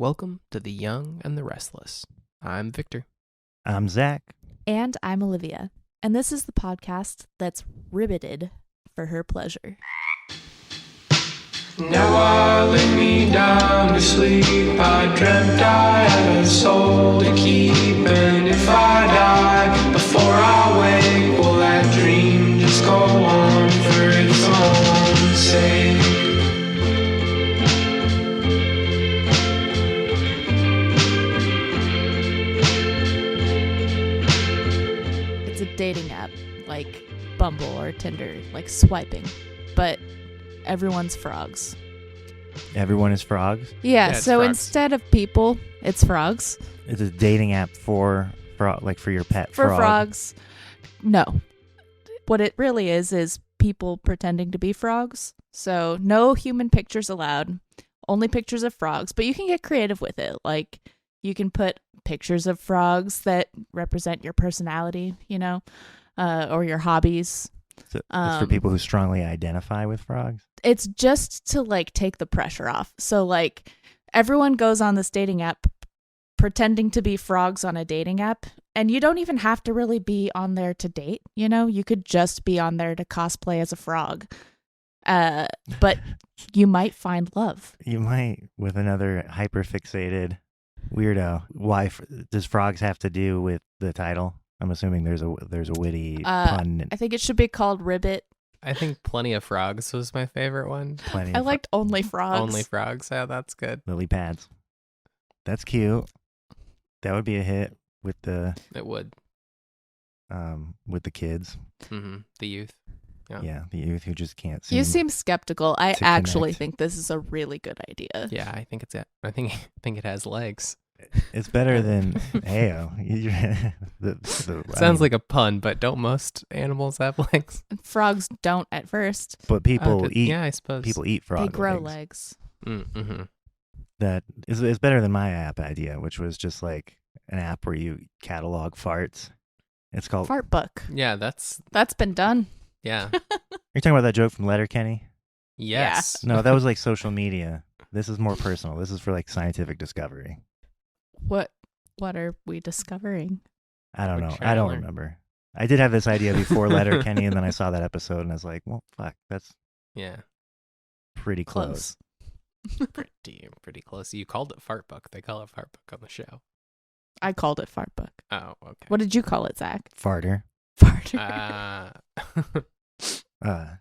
Welcome to the Young and the Restless. I'm Victor. I'm Zach. And I'm Olivia. And this is the podcast that's riveted for her pleasure. Now I lay me down to sleep. I dreamt I had a soul to keep. And if I die before I wake, will that dream just go on for its own sake? It's a dating app like Bumble or Tinder, like swiping, but everyone's frogs. Everyone is frogs. Yeah, it's so frogs. Instead of people, it's frogs. It's a dating app for your pet For frog. frogs. No. What it really is people pretending to be frogs. So no human pictures allowed, only pictures of frogs, but you can get creative with it. Like you can put pictures of frogs that represent your personality, or your hobbies. So it's for people who strongly identify with frogs. It's just to take the pressure off. So everyone goes on this dating app pretending to be frogs on a dating app, and you don't even have to really be on there to date. You could just be on there to cosplay as a frog. But you might find love. You might with another hyperfixated weirdo. Why does frogs have to do with the title? I'm assuming there's a witty pun. I think it should be called Ribbit. I think Plenty of Frogs was my favorite one. Plenty I of liked Only Frogs. Only Frogs. Yeah, that's good. lily pads. That's cute. That would be a hit with the It would. kids. The youth. Yeah, the youth who just can't see. You seem skeptical. I to actually connect. think this is a really good idea. Yeah, I think it's it. I think it has legs. It's better than Heyo. Sounds like a pun, but don't most animals have legs? Frogs don't at first. But people eat. Yeah, I suppose. People eat frog They grow legs. legs. Mm-hmm. That is better than my app idea, which was just like an app where you catalog farts. It's called. Fart book. Yeah, that's been done. yeah. You're talking about that joke from Letterkenny? Yes. No, that was like social media. This is more personal. This is for like scientific discovery. What are we discovering? I don't Quick know. I don't trailer. remember. I did have this idea before Letterkenny, and then I saw that episode, and I was like, well, fuck, that's Yeah. pretty close. Pretty close. You called it Fart Book. They call it Fart Book on the show. I called it fart book. Oh, okay. What did you call it, Zach? Farter. Farter.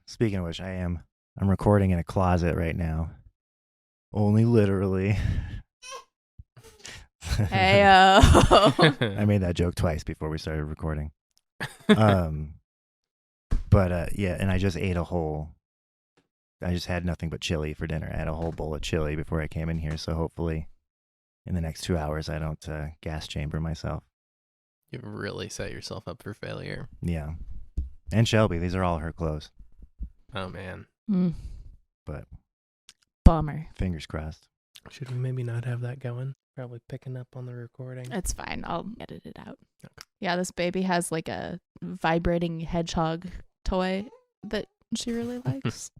Speaking of which, I'm recording in a closet right now. Only literally. Heyo. I made that joke twice before we started recording. Yeah, and I just had nothing but chili for dinner. I had a whole bowl of chili before I came in here, so hopefully in the next 2 hours I don't gas chamber myself. You've really set yourself up for failure. Yeah. And Shelby, these are all her clothes, Oh, man. but Bummer. fingers crossed. Should we maybe not have that going? Probably picking up on the recording. It's fine. I'll edit it out. Okay. Yeah, this baby has a vibrating hedgehog toy that she really likes.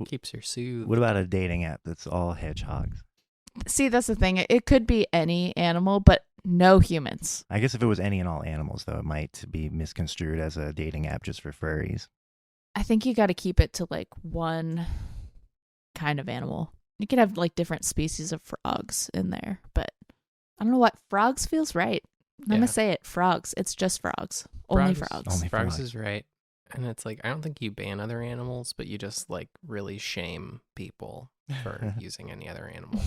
Keeps her soothed. What about a dating app that's all hedgehogs? See, that's the thing. It could be any animal, but no humans. I guess if it was any and all animals, though, it might be misconstrued as a dating app just for furries. I think you got to keep it to one kind of animal. You could have different species of frogs in there, but I don't know what frogs feels right. I'm Yeah. gonna say it. Frogs. It's just frogs. Only frogs. Only Frogs frogs. is right. And it's I don't think you ban other animals, but you just really shame people for using any other animal.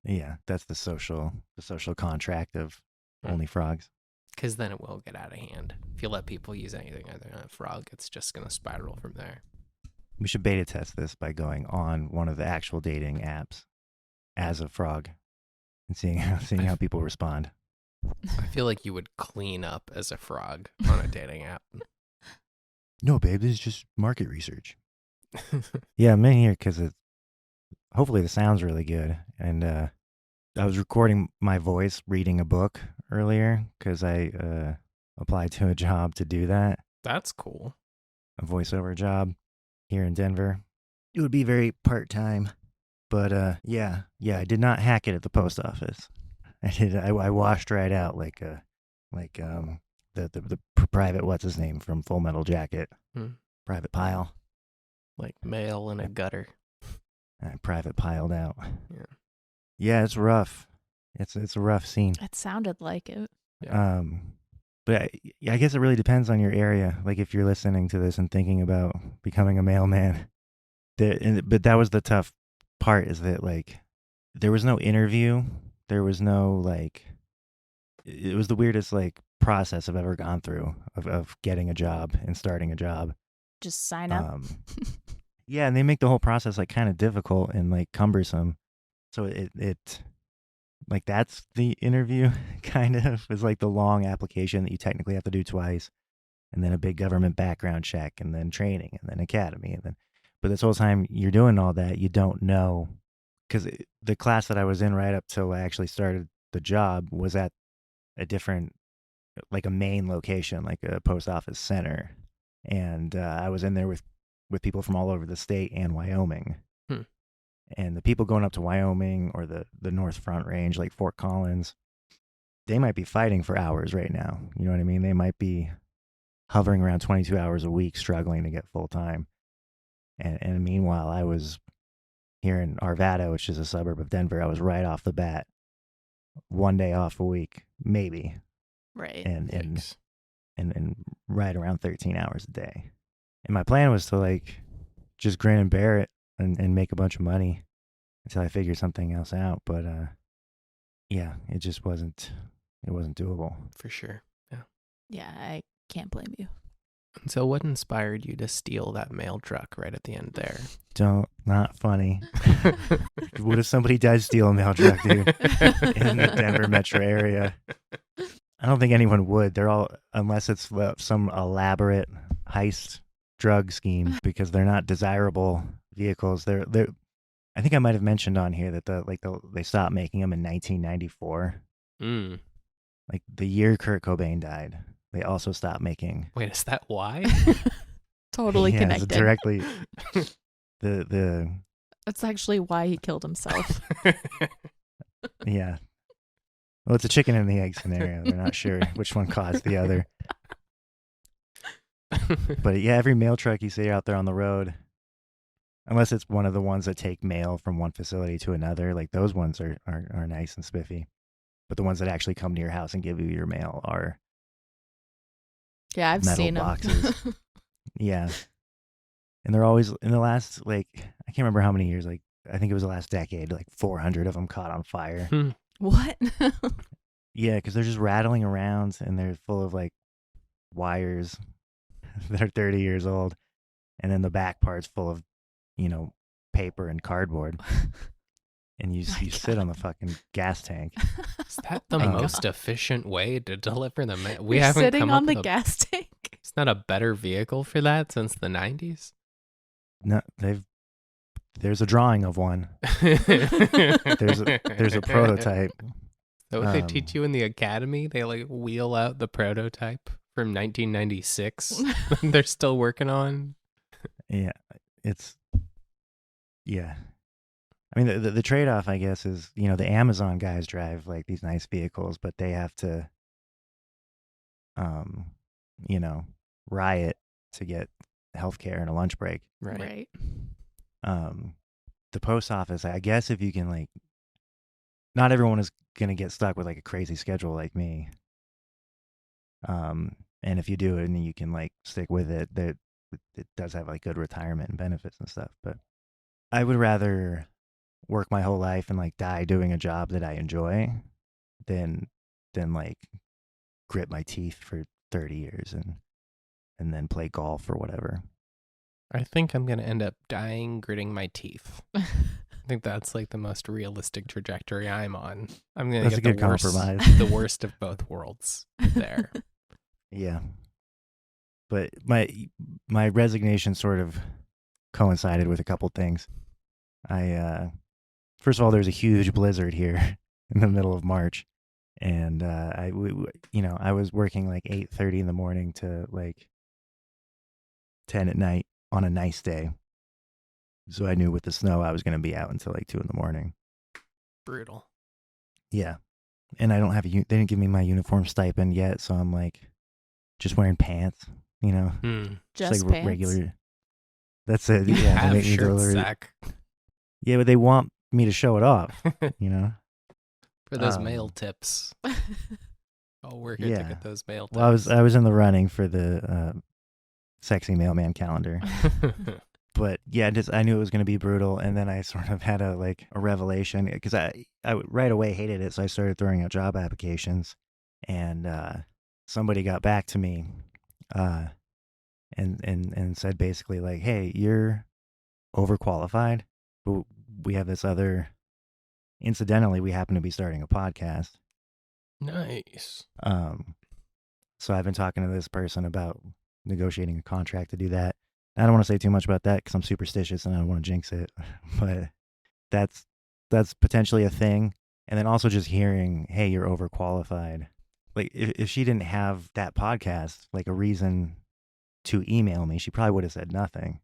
Yeah, that's the social contract of only frogs. Because then it will get out of hand. If you let people use anything other than a frog, it's just going to spiral from there. We should beta test this by going on one of the actual dating apps as a frog and seeing how people respond. I feel like you would clean up as a frog on a dating app. No, babe, this is just market research. Yeah, I'm in here because hopefully the sound's really good. And I was recording my voice reading a book earlier because I applied to a job to do that, That's cool. a voiceover job here in Denver. It would be very part-time, But yeah, I did not hack it at the post office. I washed right out like the private what's his name from Full Metal Jacket, Private Pile. Like mail in a gutter. I private piled out. Yeah. Yeah, it's rough. It's a rough scene. It sounded like it. Yeah. But I guess it really depends on your area. Like if you're listening to this and thinking about becoming a mailman, but that was the tough part, is that like there was no interview. There was no like, it was the weirdest like process I've ever gone through of getting a job and starting a job. Just sign up. Yeah, and they make the whole process like kind of difficult and like cumbersome. So it like that's the interview kind of is like the long application that you technically have to do twice, and then a big government background check, and then training, and then academy, and then. But this whole time you're doing all that, you don't know, because the class that I was in right up till I actually started the job was at a different, like a main location, like a post office center, and I was in there with people from all over the state and Wyoming. And the people going up to Wyoming or the North Front Range, like Fort Collins, they might be fighting for hours right now. You know what I mean? They might be hovering around 22 hours a week, struggling to get full time. And meanwhile, I was here in Arvada, which is a suburb of Denver. I was right off the bat, 1 day off a week, maybe. Right. And right around 13 hours a day. And my plan was to like just grin and bear it and make a bunch of money until I figured something else out. But yeah, it just wasn't doable. For sure. Yeah. Yeah, I can't blame you. So what inspired you to steal that mail truck right at the end there? Not funny. What if somebody does steal a mail truck, dude, in the Denver metro area? I don't think anyone would. They're all, unless it's some elaborate heist drug scheme, because they're not desirable vehicles. They're. I think I might have mentioned on here that they stopped making them in 1994. Like the year Kurt Cobain died, they also stopped making. Wait, is that why? Totally yeah, connected. It's directly the. That's actually why he killed himself. Yeah. Well, it's a chicken and the egg scenario. They're not sure which one caused the other. But yeah, every mail truck you see out there on the road, unless it's one of the ones that take mail from one facility to another, like those ones are nice and spiffy. But the ones that actually come to your house and give you your mail are yeah, I've metal seen boxes. them. Yeah. And they're always, in the last, like, I can't remember how many years, like, I think it was the last decade, like 400 of them caught on fire. What? Yeah, because they're just rattling around and they're full of, like, wires that are 30 years old. And then the back part's full of, paper and cardboard. And you sit on the fucking gas tank. Is that the most efficient way to deliver the mail? We You're haven't sitting come on up the with gas tank. It's not a better vehicle for that since the 90s? No, there's a drawing of one. There's a prototype. So what they teach you in the academy? They like wheel out the prototype from 1996. They're still working on. Yeah, yeah. I mean, the trade-off, I guess, is, the Amazon guys drive like these nice vehicles, but they have to, riot to get healthcare and a lunch break. Right. The post office, I guess, if you can, like, not everyone is going to get stuck with like a crazy schedule like me. And if you do it and you can like stick with it, it does have like good retirement and benefits and stuff. But I would rather work my whole life and like die doing a job that I enjoy than like grit my teeth for 30 years and then play golf or whatever. I think I'm going to end up dying gritting my teeth. I think that's like the most realistic trajectory I'm on. I'm going to get the worst of both worlds there. Yeah. But my resignation sort of coincided with a couple things. First of all, there's a huge blizzard here in the middle of March, and I was working like 8:30 in the morning to like 10 at night on a nice day, So I knew with the snow I was going to be out until like 2 a.m. Brutal. Yeah. And I don't have they didn't give me my uniform stipend yet, so I'm like just wearing pants, you know. Just like pants? Regular. That's it. You Yeah, have shirt sack. Yeah, but they want me to show it off, you know. For those mail tips. Oh, we're here to get those mail tips. Well, I was in the running for the sexy mailman calendar. But yeah, I knew it was going to be brutal, and then I sort of had a revelation because I right away hated it, so I started throwing out job applications, and somebody got back to me, and said basically like, "Hey, you're overqualified, but we have this other. Incidentally, we happen to be starting a podcast." Nice. So I've been talking to this person about negotiating a contract to do that. I don't want to say too much about that because I'm superstitious and I don't want to jinx it, but that's potentially a thing. And then also just hearing, hey, you're overqualified. Like if she didn't have that podcast, like a reason to email me, she probably would have said nothing.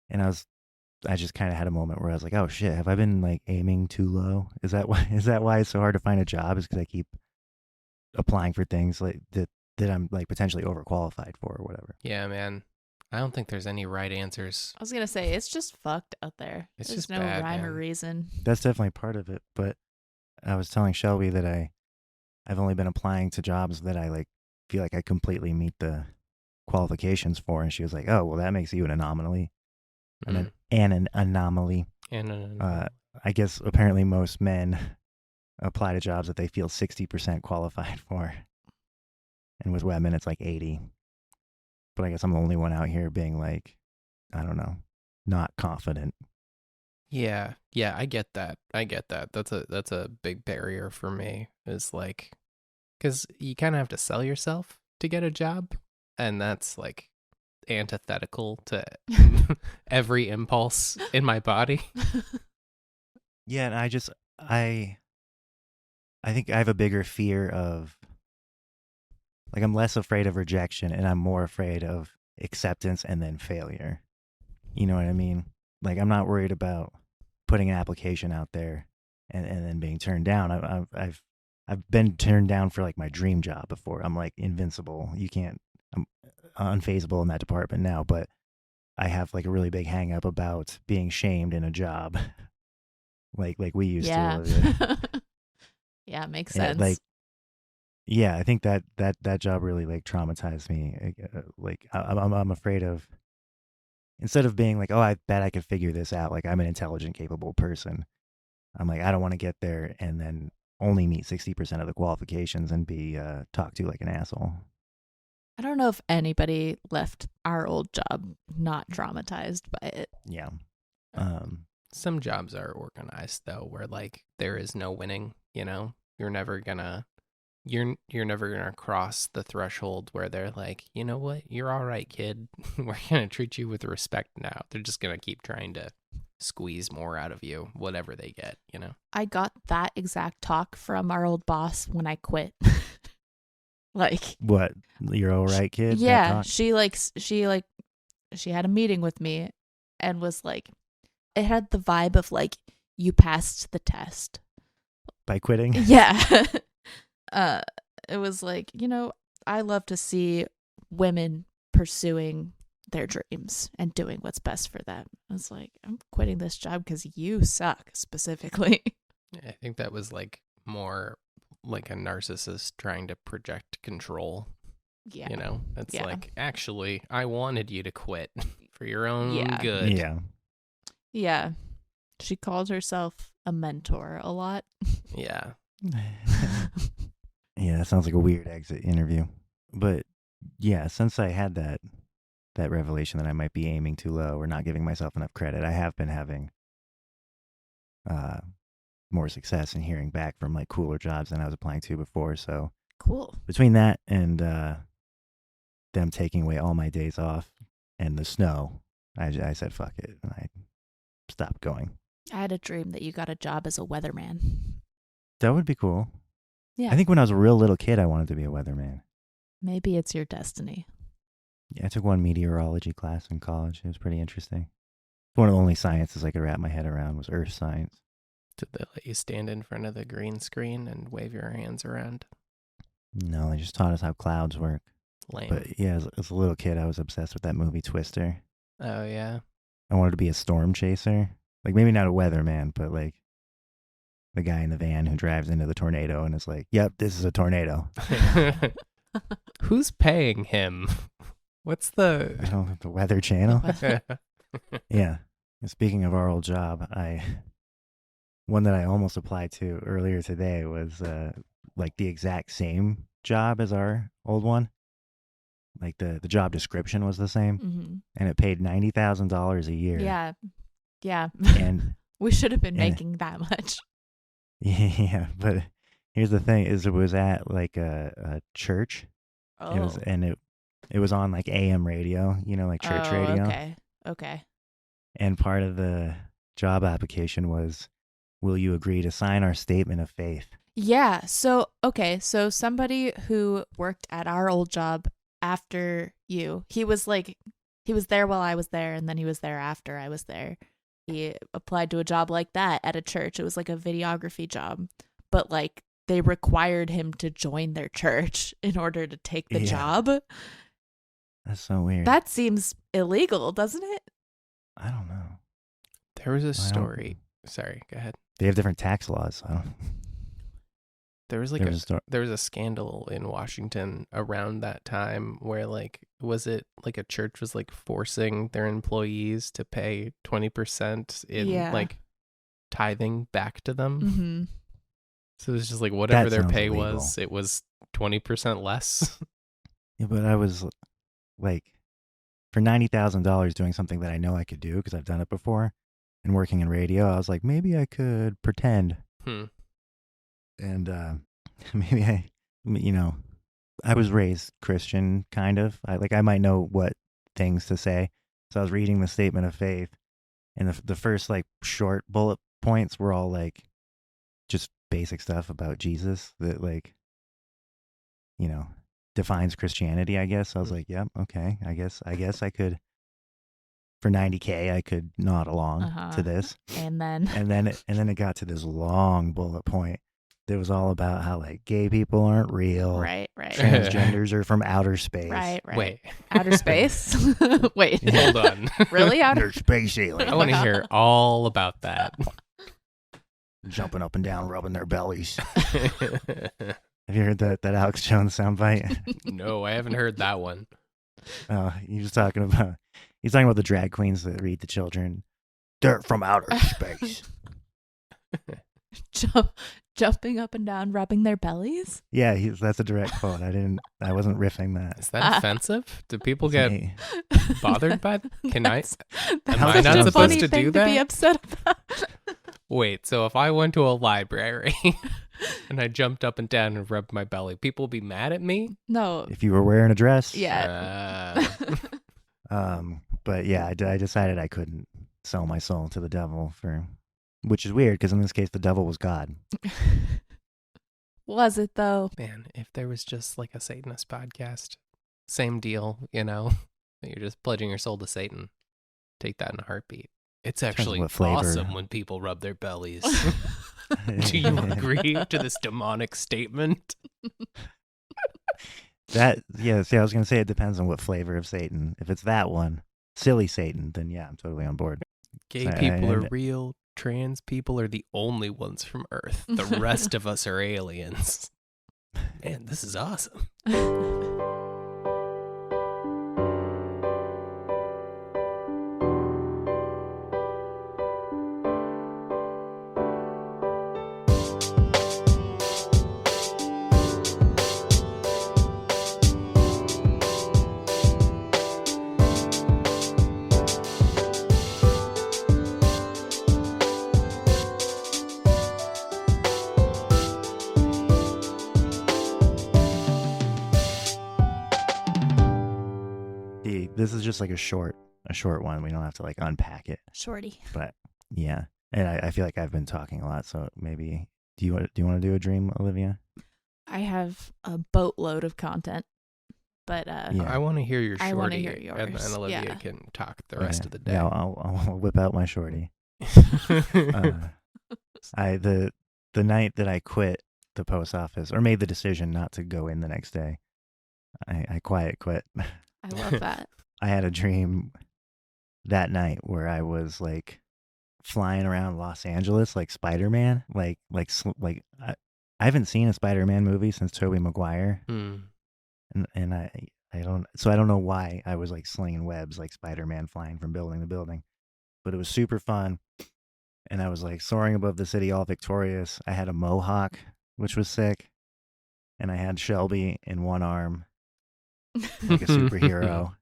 And I just kind of had a moment where I was like, oh shit, have I been like aiming too low? Is that why it's so hard to find a job? Is because I keep applying for things like that I'm like potentially overqualified for or whatever. Yeah, man. I don't think there's any right answers. I was going to say, it's just fucked out there. It's There's just no bad, rhyme man. or reason. That's definitely part of it. But I was telling Shelby that I've only been applying to jobs that I like feel like I completely meet the qualifications for. And she was like, oh, well, that makes you an anomaly. An anomaly. I guess apparently most men apply to jobs that they feel 60% qualified for. And with women, it's like 80. But I guess I'm the only one out here being like, I don't know, not confident. Yeah, I get that. That's a big barrier for me. Is like, because you kind of have to sell yourself to get a job, and that's like antithetical to every impulse in my body. Yeah, and I think I have a bigger fear of, like, I'm less afraid of rejection and I'm more afraid of acceptance and then failure. You know what I mean? Like, I'm not worried about putting an application out there and then being turned down. I've been turned down for like my dream job before. I'm like invincible. I'm unfazable in that department now, but I have like a really big hang up about being shamed in a job. like we used to. Olivia. Yeah, makes sense. Yeah, I think that job really like traumatized me. Like I'm afraid of, instead of being like, oh, I bet I could figure this out. Like I'm an intelligent, capable person. I'm like, I don't want to get there and then only meet 60% of the qualifications and be talked to like an asshole. I don't know if anybody left our old job not traumatized by it. Yeah. Some jobs are organized though, where like there is no winning. You know, you're never gonna cross the threshold where they're like, you know what, you're all right, kid. We're gonna treat you with respect now. They're just gonna keep trying to squeeze more out of you, whatever they get. You know. I got that exact talk from our old boss when I quit. Like, what? You're all right, kid? Yeah, she had a meeting with me and was like, it had the vibe of like, you passed the test by quitting. Yeah. It was like, you know, I love to see women pursuing their dreams and doing what's best for them. I was like, I'm quitting this job because you suck, specifically. I think that was like more like a narcissist trying to project control. Yeah. You know, it's like, actually, I wanted you to quit for your own good. Yeah. Yeah. She called herself a mentor a lot. Yeah. Yeah, that sounds like a weird exit interview. But yeah, since I had that revelation that I might be aiming too low or not giving myself enough credit, I have been having more success in hearing back from like cooler jobs than I was applying to before. So cool. Between that and them taking away all my days off and the snow, I said fuck it and I stopped going. I had a dream that you got a job as a weatherman. That would be cool. Yeah. I think when I was a real little kid, I wanted to be a weatherman. Maybe it's your destiny. Yeah, I took one meteorology class in college. It was pretty interesting. One of the only sciences I could wrap my head around was earth science. Did they let you stand in front of the green screen and wave your hands around? No, they just taught us how clouds work. Lame. But yeah, as a little kid, I was obsessed with that movie Twister. Oh, yeah? I wanted to be a storm chaser. Like, maybe not a weatherman, but like the guy in the van who drives into the tornado and is like, yep, this is a tornado. Who's paying him? What's the... I don't know, the Weather Channel? Yeah. And speaking of our old job, one that I almost applied to earlier today was like the exact same job as our old one. Like the job description was the same, and it paid $90,000 a year. Yeah. And we should have been making that much. Yeah, but here's the thing: is it was at like a church. Oh. It was on like AM radio, like church radio. Okay. And part of the job application was, will you agree to sign our statement of faith? Yeah. So somebody who worked at our old job after you, he was there while I was there, and then he was there after I was there. He applied to a job like that at a church. It was like a videography job, but like they required him to join their church in order to take the job. That's so weird. That seems illegal, doesn't it? I don't know. There was a story. Sorry, go ahead. They have different tax laws. I don't... There was a scandal in Washington around that time where was it like a church was like forcing their employees to pay 20% in tithing back to them. Mm-hmm. So it was just like whatever their pay illegal. was, it was 20% less. Yeah, but I was like, for $90,000 doing something that I know I could do because I've done it before and working in radio, I was like, maybe I could pretend. And maybe I was raised Christian, kind of. I might know what things to say. So I was reading the statement of faith, and the first short bullet points were all just basic stuff about Jesus that defines Christianity, I guess. So I was like, yep, okay, I guess I could. For $90K, I could nod along to this. And then it got to this long bullet point. It was all about how gay people aren't real. Right. Transgenders are from outer space. Right. Wait. Outer space? Wait. Hold on. Really? They're space aliens. I want to hear all about that. Jumping up and down, rubbing their bellies. Have you heard that Alex Jones soundbite? No, I haven't heard that one. He's talking about the drag queens that read the children. They're from outer space. Jumping up and down, rubbing their bellies? Yeah, that's a direct quote. I wasn't riffing that. Is that offensive? Do people get bothered by that? Am I not a supposed to do that? To be upset about. Wait, so if I went to a library and I jumped up and down and rubbed my belly, people would be mad at me? No. If you were wearing a dress? Yeah. But yeah, I decided I couldn't sell my soul to the devil which is weird because in this case the devil was God. Was it though? Man, if there was just a Satanist podcast, same deal, you're just pledging your soul to Satan. Take that in a heartbeat. It's actually awesome when people rub their bellies. Do you agree to this demonic statement? See, I was going to say it depends on what flavor of Satan. If it's that one, silly Satan, then yeah, I'm totally on board. Gay people are real. Trans people are the only ones from Earth. The rest of us are aliens. Man, this is awesome. This is just a short one. We don't have to unpack it. Shorty. But yeah, and I feel like I've been talking a lot, so maybe do you want to do a dream, Olivia? I have a boatload of content, But I want to hear your shorty. I want to hear yours. And then Olivia can talk the rest of the day. Yeah, I'll whip out my shorty. The night that I quit the post office, or made the decision not to go in the next day, I quiet quit. I love that. I had a dream that night where I was like flying around Los Angeles like Spiderman, like I haven't seen a Spider-Man movie since Tobey Maguire, and I don't know why I was like slinging webs like Spider-Man flying from building to building, but it was super fun. And I was like soaring above the city, all victorious. I had a mohawk, which was sick, and I had Shelby in one arm, like a superhero.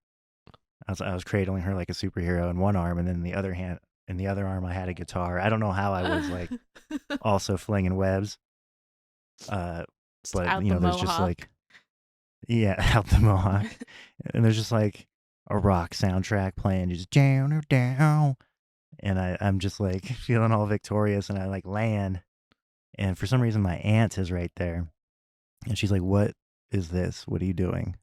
I was cradling her like a superhero in one arm, and then in the other arm, I had a guitar. I don't know how I was like also flinging webs, but there's just like out the mohawk, and there's just like a rock soundtrack playing, just down or down. And I'm just like feeling all victorious, and I like land, and for some reason my aunt is right there, and she's like, "What is this? What are you doing?"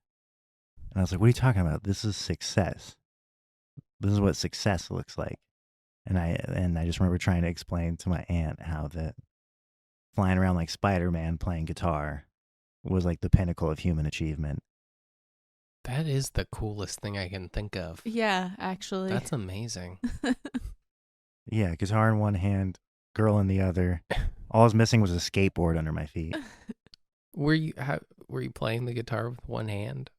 And I was like, "What are you talking about? This is success. This is what success looks like." And I just remember trying to explain to my aunt how that flying around like Spider-Man playing guitar was like the pinnacle of human achievement. That is the coolest thing I can think of. Yeah, actually. That's amazing. Yeah, guitar in one hand, girl in the other. All I was missing was a skateboard under my feet. Were you playing the guitar with one hand?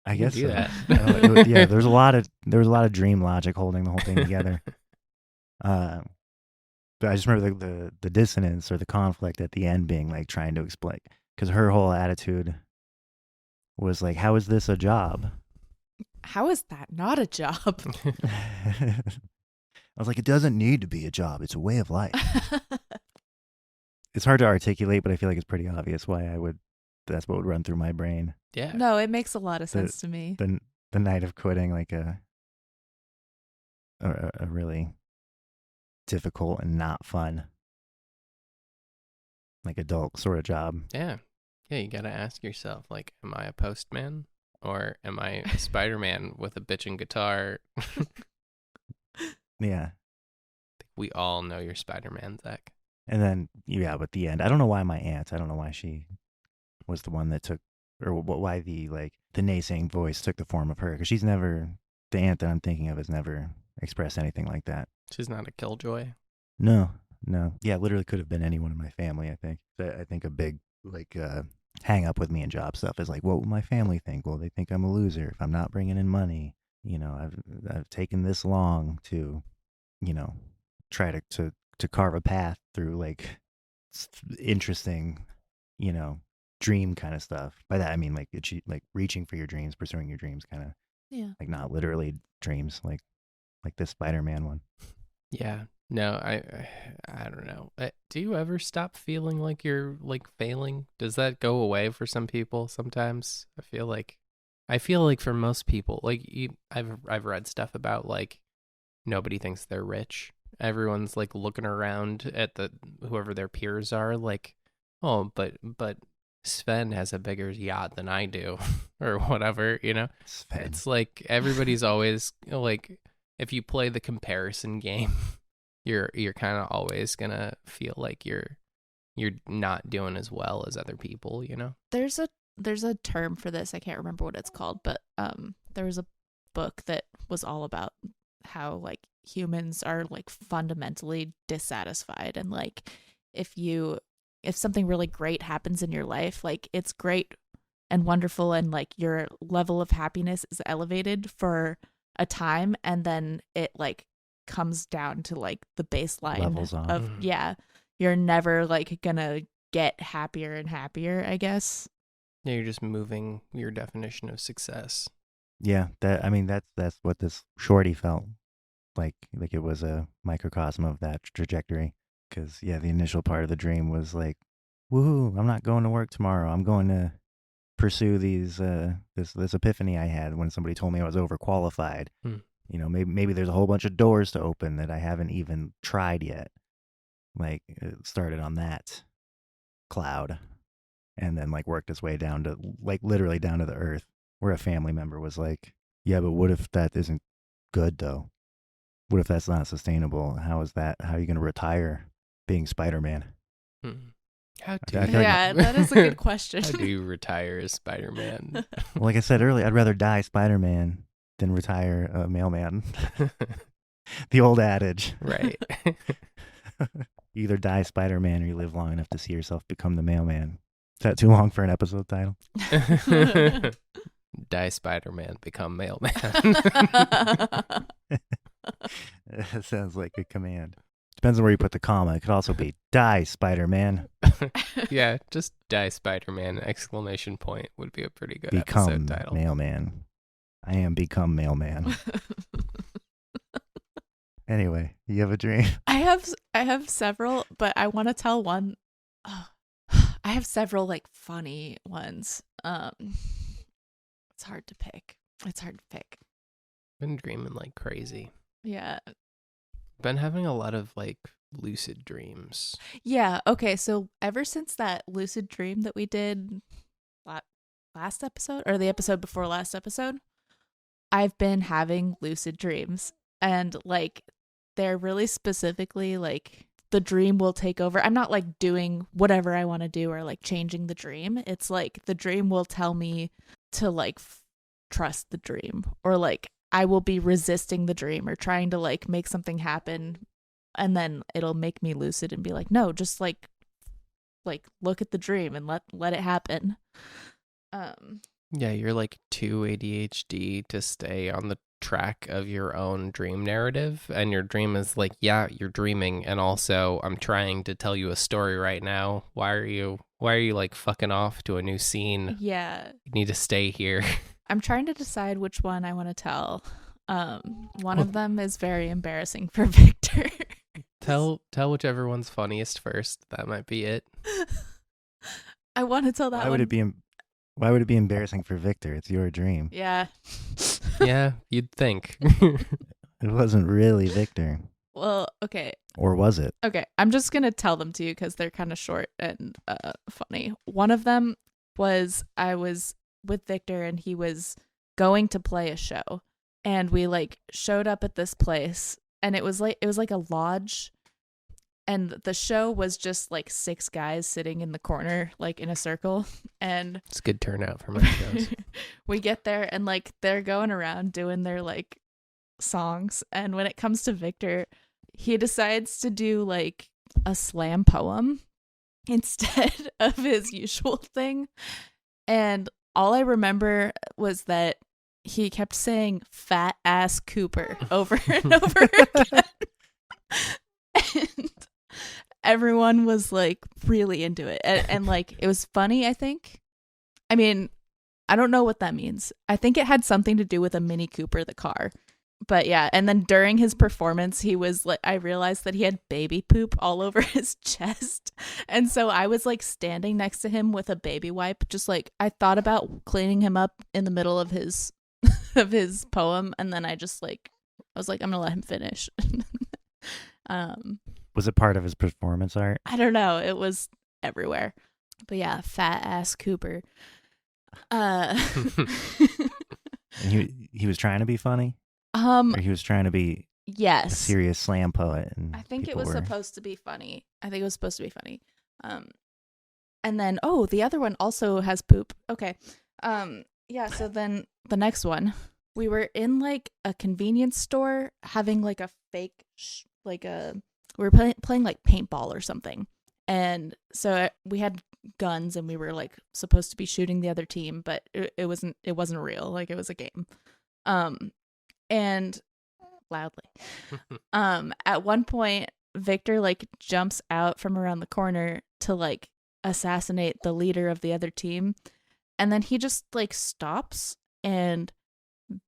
I guess do so. that. Yeah, there was a lot of dream logic holding the whole thing together. But I just remember the dissonance or the conflict at the end being like trying to explain, because her whole attitude was like, "How is this a job? How is that not a job?" I was like, "It doesn't need to be a job. It's a way of life." It's hard to articulate, but I feel like it's pretty obvious why that's what would run through my brain. Yeah. No, it makes a lot of sense to me. The night of quitting, like a really difficult and not fun, like adult sort of job. Yeah. Yeah, you got to ask yourself, like, am I a postman or am I a Spider-Man with a bitchin' guitar? Yeah. We all know you're Spider-Man, Zach. And then, but the end, I don't know why I don't know why she was the one that took, or why the naysaying voice took the form of her, because the aunt that I'm thinking of has never expressed anything like that. She's not a killjoy? No. Yeah, literally could have been anyone in my family, I think. I think a big, hang up with me in job stuff is like, what will my family think? Well, they think I'm a loser if I'm not bringing in money. I've taken this long to, try to carve a path through like interesting, dream kind of stuff. By that I mean like reaching for your dreams, pursuing your dreams, kind of. Yeah. Like not literally dreams, like this Spider-Man one. Yeah. No, I don't know. Do you ever stop feeling like you're like failing? Does that go away for some people sometimes? I feel like for most people, like I've read stuff about like nobody thinks they're rich. Everyone's like looking around at whoever their peers are, like, oh, but Sven has a bigger yacht than I do, or whatever, Sven. It's like everybody's always like, if you play the comparison game, you're kind of always gonna feel like you're not doing as well as other people, There's a term for this. I can't remember what it's called, but there was a book that was all about how like humans are like fundamentally dissatisfied, and like if something really great happens in your life, like it's great and wonderful, and like your level of happiness is elevated for a time, and then it like comes down to like the baseline levels off. Of you're never like gonna get happier and happier, I guess. Yeah, you're just moving your definition of success. Yeah, that's what this shorty felt like it was a microcosm of that trajectory. Because the initial part of the dream was like, woohoo, I'm not going to work tomorrow. I'm going to pursue these this epiphany I had when somebody told me I was overqualified. Maybe there's a whole bunch of doors to open that I haven't even tried yet. Like it started on that cloud, and then like worked its way down to like literally down to the earth where a family member was like, yeah, but what if that isn't good though? What if that's not sustainable? How are you going to retire being Spider-Man? How do that is a good question. How do you retire as Spider-Man? Well, like I said earlier, I'd rather die Spider-Man than retire a mailman. The old adage. Right. You either die Spider-Man or you live long enough to see yourself become the mailman. Is that too long for an episode title? Die Spider-Man, become Mailman. That sounds like a command. Depends on where you put the comma. It could also be die Spider-Man. Yeah, just die Spider-Man, exclamation point would be a pretty good become episode title. Mailman. I am become Mailman. Anyway, you have a dream? I have several, but I want to tell one. I have several like funny ones. It's hard to pick. Been dreaming like crazy. Yeah. Been having a lot of like lucid dreams. Yeah. Okay. So ever since that lucid dream that we did last episode or the episode before last episode, I've been having lucid dreams, and like they're really specifically like the dream will take over. I'm not like doing whatever I want to do or like changing the dream. It's like the dream will tell me to like trust the dream, or like I will be resisting the dream or trying to like make something happen, and then it'll make me lucid and be like, no, just like look at the dream and let it happen. Yeah, you're like too ADHD to stay on the track of your own dream narrative, and your dream is like, yeah, you're dreaming, and also I'm trying to tell you a story right now. Why are you like fucking off to a new scene? Yeah, you need to stay here. I'm trying to decide which one I want to tell. One of them is very embarrassing for Victor. Tell whichever one's funniest first. That might be it. I want to tell that one. Why would it be embarrassing for Victor? It's your dream. Yeah. Yeah, you'd think. It wasn't really Victor. Well, okay. Or was it? Okay, I'm just going to tell them to you because they're kind of short and funny. One of them was I was with Victor and he was going to play a show, and we like showed up at this place, and it was like a lodge, and the show was just like 6 guys sitting in the corner like in a circle, and it's a good turnout for my shows. We get there and like they're going around doing their like songs, and when it comes to Victor, he decides to do like a slam poem instead of his usual thing, and all I remember was that he kept saying "fat ass Cooper" over and over again. And everyone was like really into it. And like it was funny, I think. I mean, I don't know what that means. I think it had something to do with a Mini Cooper, the car. But yeah, and then during his performance, he was like, I realized that he had baby poop all over his chest. And so I was like standing next to him with a baby wipe, just like I thought about cleaning him up in the middle of his of his poem, and then I was like, I'm gonna let him finish. Was it part of his performance art? I don't know. It was everywhere. But yeah, fat ass Cooper. And he was trying to be funny? Or he was trying to be a serious slam poet? And I think it was supposed to be funny. And then, the other one also has poop. Okay. Yeah, so then the next one, we were in like a convenience store having like a fake, we were playing like paintball or something. And so we had guns and we were like supposed to be shooting the other team, but it wasn't real. Like it was a game. And loudly. At one point, Victor like jumps out from around the corner to like assassinate the leader of the other team. And then he just like stops and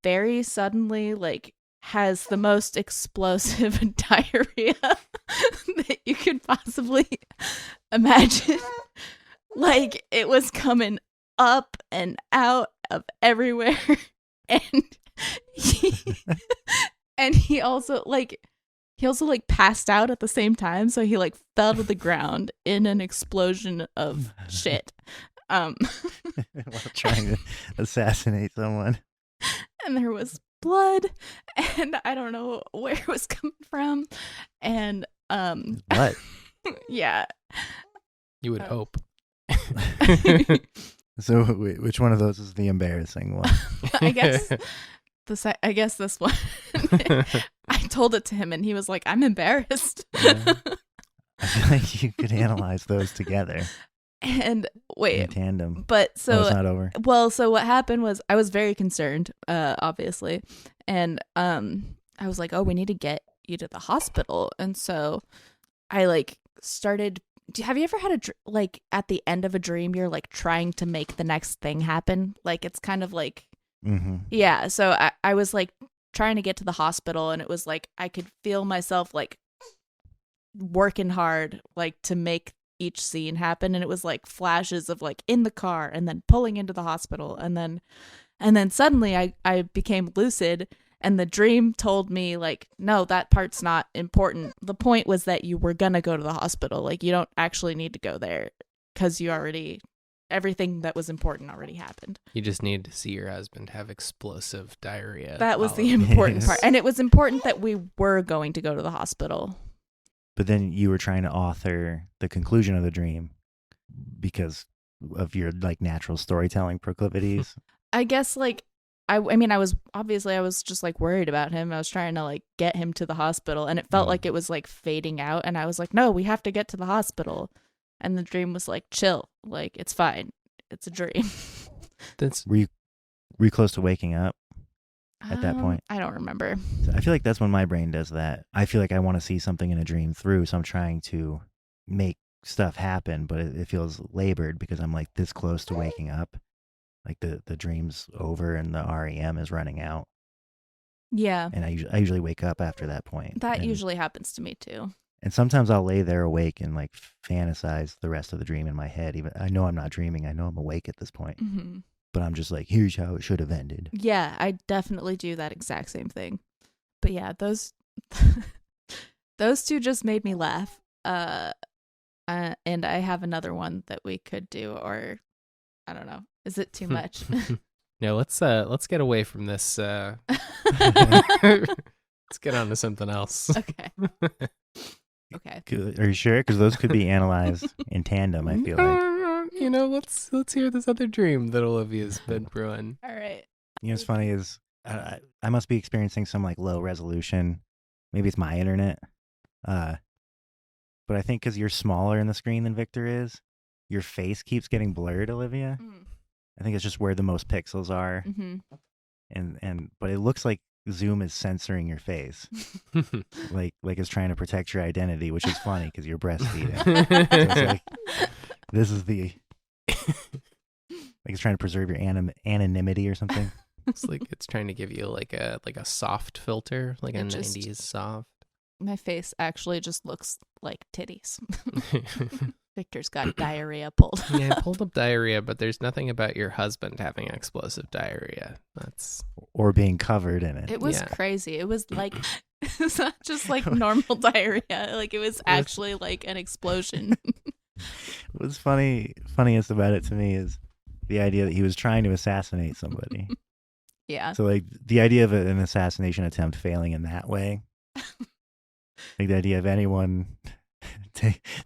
very suddenly like has the most explosive diarrhea that you could possibly imagine. Like it was coming up and out of everywhere. And he also passed out at the same time, so he like fell to the ground in an explosion of shit. While trying to assassinate someone. And there was blood, and I don't know where it was coming from. And what? Yeah. You would hope. So which one of those is the embarrassing one? I guess this one. I told it to him, and he was like, "I'm embarrassed." Yeah. I feel like you could analyze those together. And wait, in tandem. But so it's not over. Well, so what happened was I was very concerned, obviously, and I was like, "Oh, we need to get you to the hospital." And so I started. Have you ever had at the end of a dream, you're like trying to make the next thing happen? Like it's kind of like, yeah. So I was like trying to get to the hospital, and it was like I could feel myself like working hard, like to make each scene happen, and it was like flashes of like in the car and then pulling into the hospital, and then suddenly I became lucid, and the dream told me like, no, that part's not important. The point was that you were gonna go to the hospital. Like you don't actually need to go there because everything that was important already happened. You just need to see your husband have explosive diarrhea. That was the important part, and it was important that we were going to go to the hospital. But then you were trying to author the conclusion of the dream because of your like natural storytelling proclivities. I guess like I mean I was just like worried about him. I was trying to like get him to the hospital, and it felt like it was like fading out, and I was like, no, we have to get to the hospital. And the dream was like, chill, like it's fine. It's a dream. Were you close to waking up at that point? I don't remember. I feel like that's when my brain does that. I feel like I want to see something in a dream through, so I'm trying to make stuff happen, but it feels labored because I'm like this close to waking up. Like the dream's over and the REM is running out. Yeah. And I usually wake up after that point. That usually happens to me too. And sometimes I'll lay there awake and like fantasize the rest of the dream in my head. Even I know I'm not dreaming. I know I'm awake at this point. Mm-hmm. But I'm just like, here's how it should have ended. Yeah, I definitely do that exact same thing. But yeah, those two just made me laugh. And I have another one that we could do, or I don't know. Is it too much? No, let's get away from this. Let's get on to something else. Okay. Okay. Are you sure? Because those could be analyzed in tandem, I feel like. Let's hear this other dream that Olivia's been brewing. All right. What's funny is I must be experiencing some like low resolution. Maybe it's my internet. But I think because you're smaller in the screen than Victor is, your face keeps getting blurred, Olivia. I think it's just where the most pixels are. Mm-hmm. But it looks like Zoom is censoring your face, like it's trying to protect your identity, which is funny because you're breastfeeding. So it's like, this is the like it's trying to preserve your anonymity or something. It's like it's trying to give you like a soft filter, like a 90s soft. My face actually just looks like titties. Victor's got diarrhea pulled. Yeah, pulled up diarrhea, but there's nothing about your husband having explosive diarrhea. Or being covered in it. It was crazy. It was like it's not just like normal diarrhea. Like it was actually like an explosion. What's funniest about it to me is the idea that he was trying to assassinate somebody. Yeah. So like the idea of an assassination attempt failing in that way. Like the idea of anyone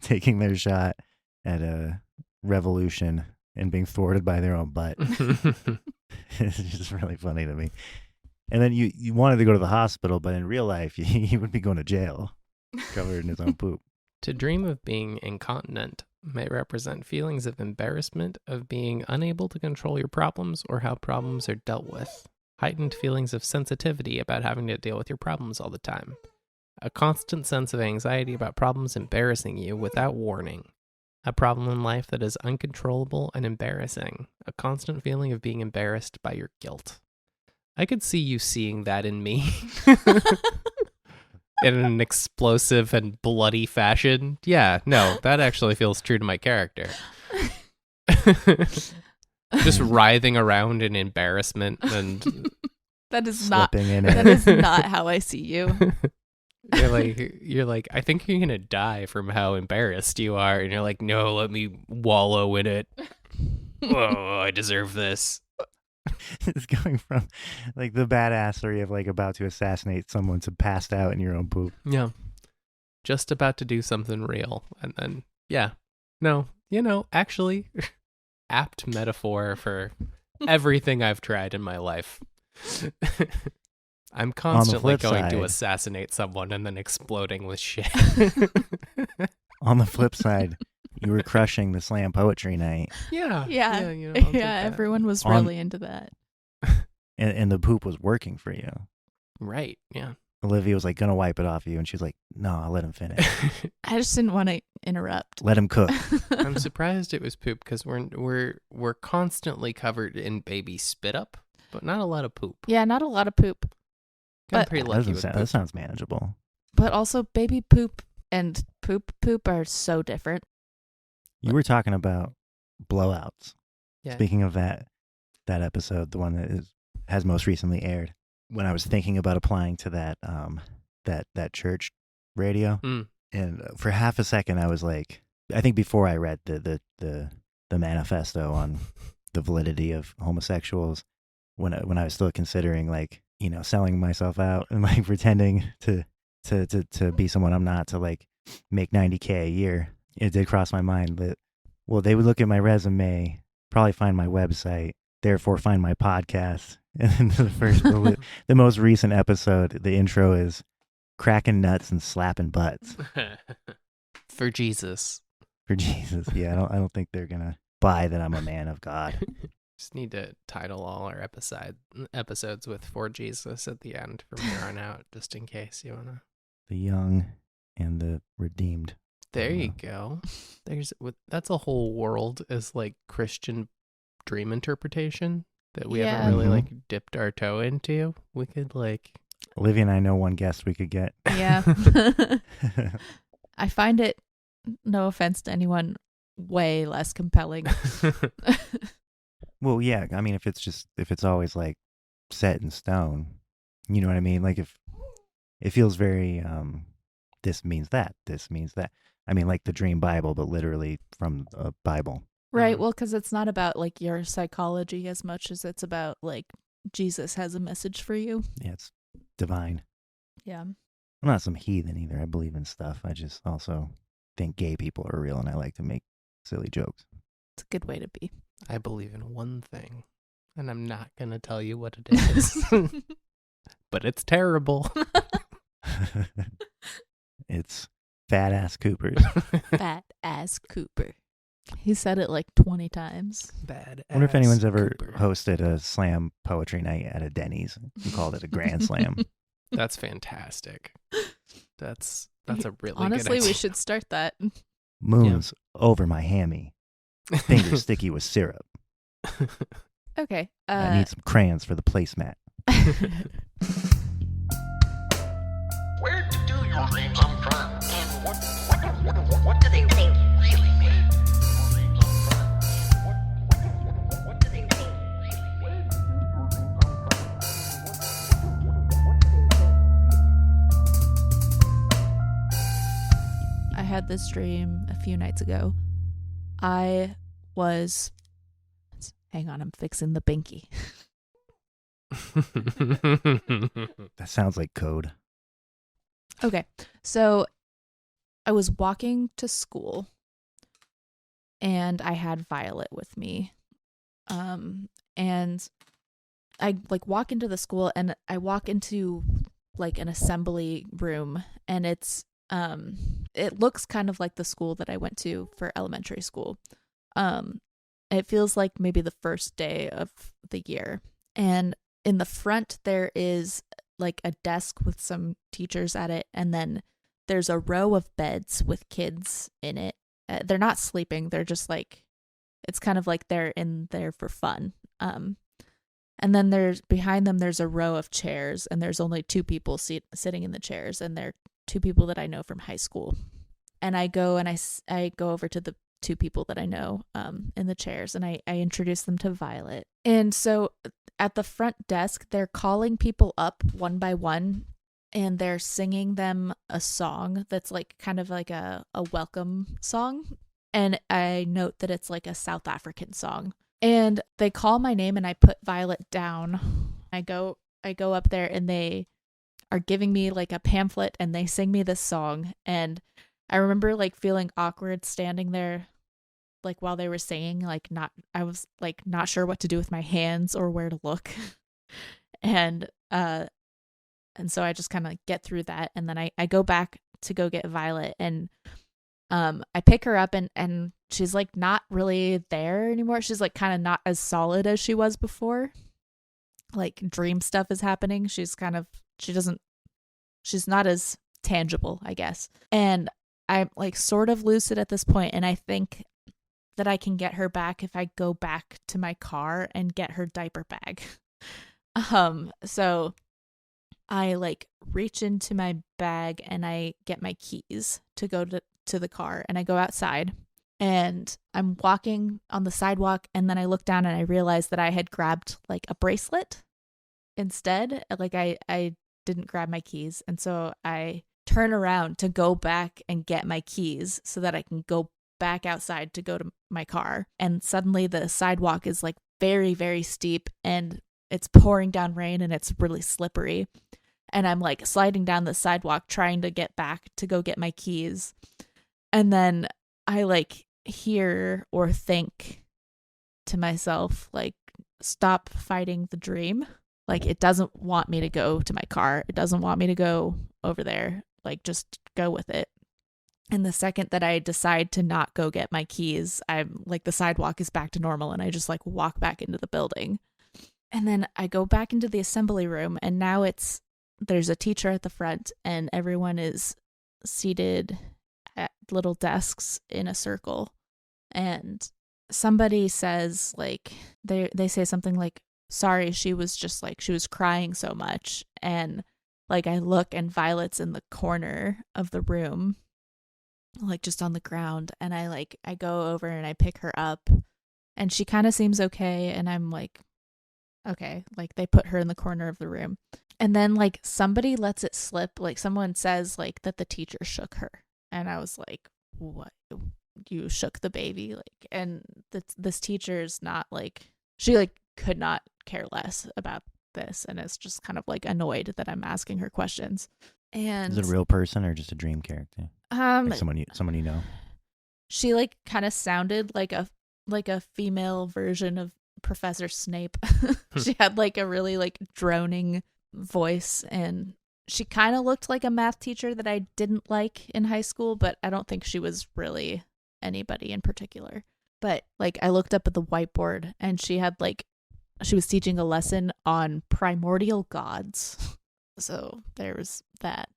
taking their shot at a revolution and being thwarted by their own butt. It's just really funny to me. And then you wanted to go to the hospital, but in real life, he would be going to jail, covered in his own poop. To dream of being incontinent may represent feelings of embarrassment, of being unable to control your problems or how problems are dealt with. Heightened feelings of sensitivity about having to deal with your problems all the time. A constant sense of anxiety about problems embarrassing you without warning. A problem in life that is uncontrollable and embarrassing. A constant feeling of being embarrassed by your guilt. I could see you seeing that in me. In an explosive and bloody fashion. Yeah, no, that actually feels true to my character. Just writhing around in embarrassment and that is slipping in that it. is not how I see you. You're like, I think you're gonna die from how embarrassed you are, and you're like, no, let me wallow in it. Whoa, I deserve this. It's going from like the badassery of like about to assassinate someone to passed out in your own poop. Yeah. Just about to do something real. And then, yeah. No, actually, apt metaphor for everything I've tried in my life. I'm constantly going to assassinate someone and then exploding with shit. On the flip side, you were crushing the slam poetry night. Yeah. Everyone was really into that. And the poop was working for you. Right, yeah. Olivia was like gonna wipe it off you, and she was like, "No, I'll let him finish." I just didn't want to interrupt. Let him cook. I'm surprised it was poop because we're constantly covered in baby spit up, but not a lot of poop. Yeah, not a lot of poop. I'm pretty lucky with poop. That sounds manageable. But also, baby poop and poop are so different. You were talking about blowouts. Yeah. Speaking of that episode, the one that has most recently aired. When I was thinking about applying to that church radio, and for half a second I was like, I think before I read the manifesto on the validity of homosexuals, when I was still considering like, selling myself out and like pretending to be someone I'm not, to like make $90K a year, it did cross my mind that, well, they would look at my resume, probably find my website, therefore find my podcast. And then the most recent episode, the intro is cracking nuts and slapping butts. For Jesus. For Jesus. Yeah, I don't think they're gonna buy that I'm a man of God. Just need to title all our episodes with "For Jesus" at the end from here on out, just in case you wanna. The young and the redeemed. There you go. That's a whole world as like Christian dream interpretation that we haven't really like dipped our toe into. We could like Olivia and I know one guest we could get. Yeah. I find it, no offense to anyone, way less compelling. Well, yeah, I mean, if it's always like set in stone, you know what I mean? Like if it feels very this means that. I mean, like the Dream Bible, but literally from a Bible. Right. Well, because it's not about like your psychology as much as it's about like Jesus has a message for you. Yeah, it's divine. Yeah. I'm not some heathen either. I believe in stuff. I just also think gay people are real, and I like to make silly jokes. It's a good way to be. I believe in one thing, and I'm not going to tell you what it is. But it's terrible. It's Fat Ass Coopers. Fat Ass Cooper. He said it like 20 times. Bad. I wonder if anyone's ever hosted a slam poetry night at a Denny's and called it a grand slam. That's fantastic. That's a really good idea. Honestly, we should start that. Moons over my hammy. Finger sticky with syrup. Okay. I need some crayons for the placemat. Where do your dreams come from? And what do they really mean? What do they really mean? I had this dream a few nights ago. I was... Hang on, I'm fixing the binky. That sounds like code. Okay, so I was walking to school, and I had Violet with me. And I like walk into the school, and I walk into like an assembly room, and it looks kind of like the school that I went to for elementary school. It feels like maybe the first day of the year. And in the front, there is like a desk with some teachers at it. And then there's a row of beds with kids in it. They're not sleeping. They're just like, it's kind of like they're in there for fun. And then behind them, there's a row of chairs, and there's only two people sitting in the chairs. And they're two people that I know from high school. And I go and I go over to the two people that I know in the chairs, and I introduce them to Violet. And so at the front desk, they're calling people up one by one, and they're singing them a song that's like kind of like a welcome song. And I note that it's like a South African song. And they call my name and I put Violet down. I go up there and they are giving me like a pamphlet and they sing me this song. And I remember like feeling awkward standing there like while they were singing, I was like not sure what to do with my hands or where to look. and so I just kind of like get through that, and then I go back to go get Violet, and I pick her up and she's like not really there anymore. She's like kind of not as solid as she was before. Like dream stuff is happening. She's not as tangible, I guess. And I'm like sort of lucid at this point, and I think that I can get her back if I go back to my car and get her diaper bag. So I like reach into my bag and I get my keys to go to the car, and I go outside and I'm walking on the sidewalk, and then I look down and I realize that I had grabbed like a bracelet instead. Like I didn't grab my keys, and so I turn around to go back and get my keys so that I can go back outside to go to my car. And suddenly the sidewalk is like very, very steep, and it's pouring down rain, and it's really slippery. And I'm like sliding down the sidewalk trying to get back to go get my keys. And then I like hear or think to myself, like, stop fighting the dream. Like, it doesn't want me to go to my car. It doesn't want me to go over there. Like, just go with it. And the second that I decide to not go get my keys, I'm like, the sidewalk is back to normal, and I just like walk back into the building. And then I go back into the assembly room, and now there's a teacher at the front, and everyone is seated at little desks in a circle. And somebody says, like, they say something like, sorry, she was crying so much. And like, I look, and Violet's in the corner of the room, like just on the ground, and I go over and I pick her up, and she kind of seems okay, and I'm like, okay, like they put her in the corner of the room. And then like somebody lets it slip, like someone says like that the teacher shook her, and I was like, what, you shook the baby? Like, and this teacher's not like, she like could not care less about this, and is just kind of like annoyed that I'm asking her questions. And is it a real person or just a dream character? Like someone you know? She like kind of sounded like a female version of Professor Snape. She had like a really like droning voice, and she kind of looked like a math teacher that I didn't like in high school, but I don't think she was really anybody in particular. But like I looked up at the whiteboard, and she was teaching a lesson on primordial gods. So there was that.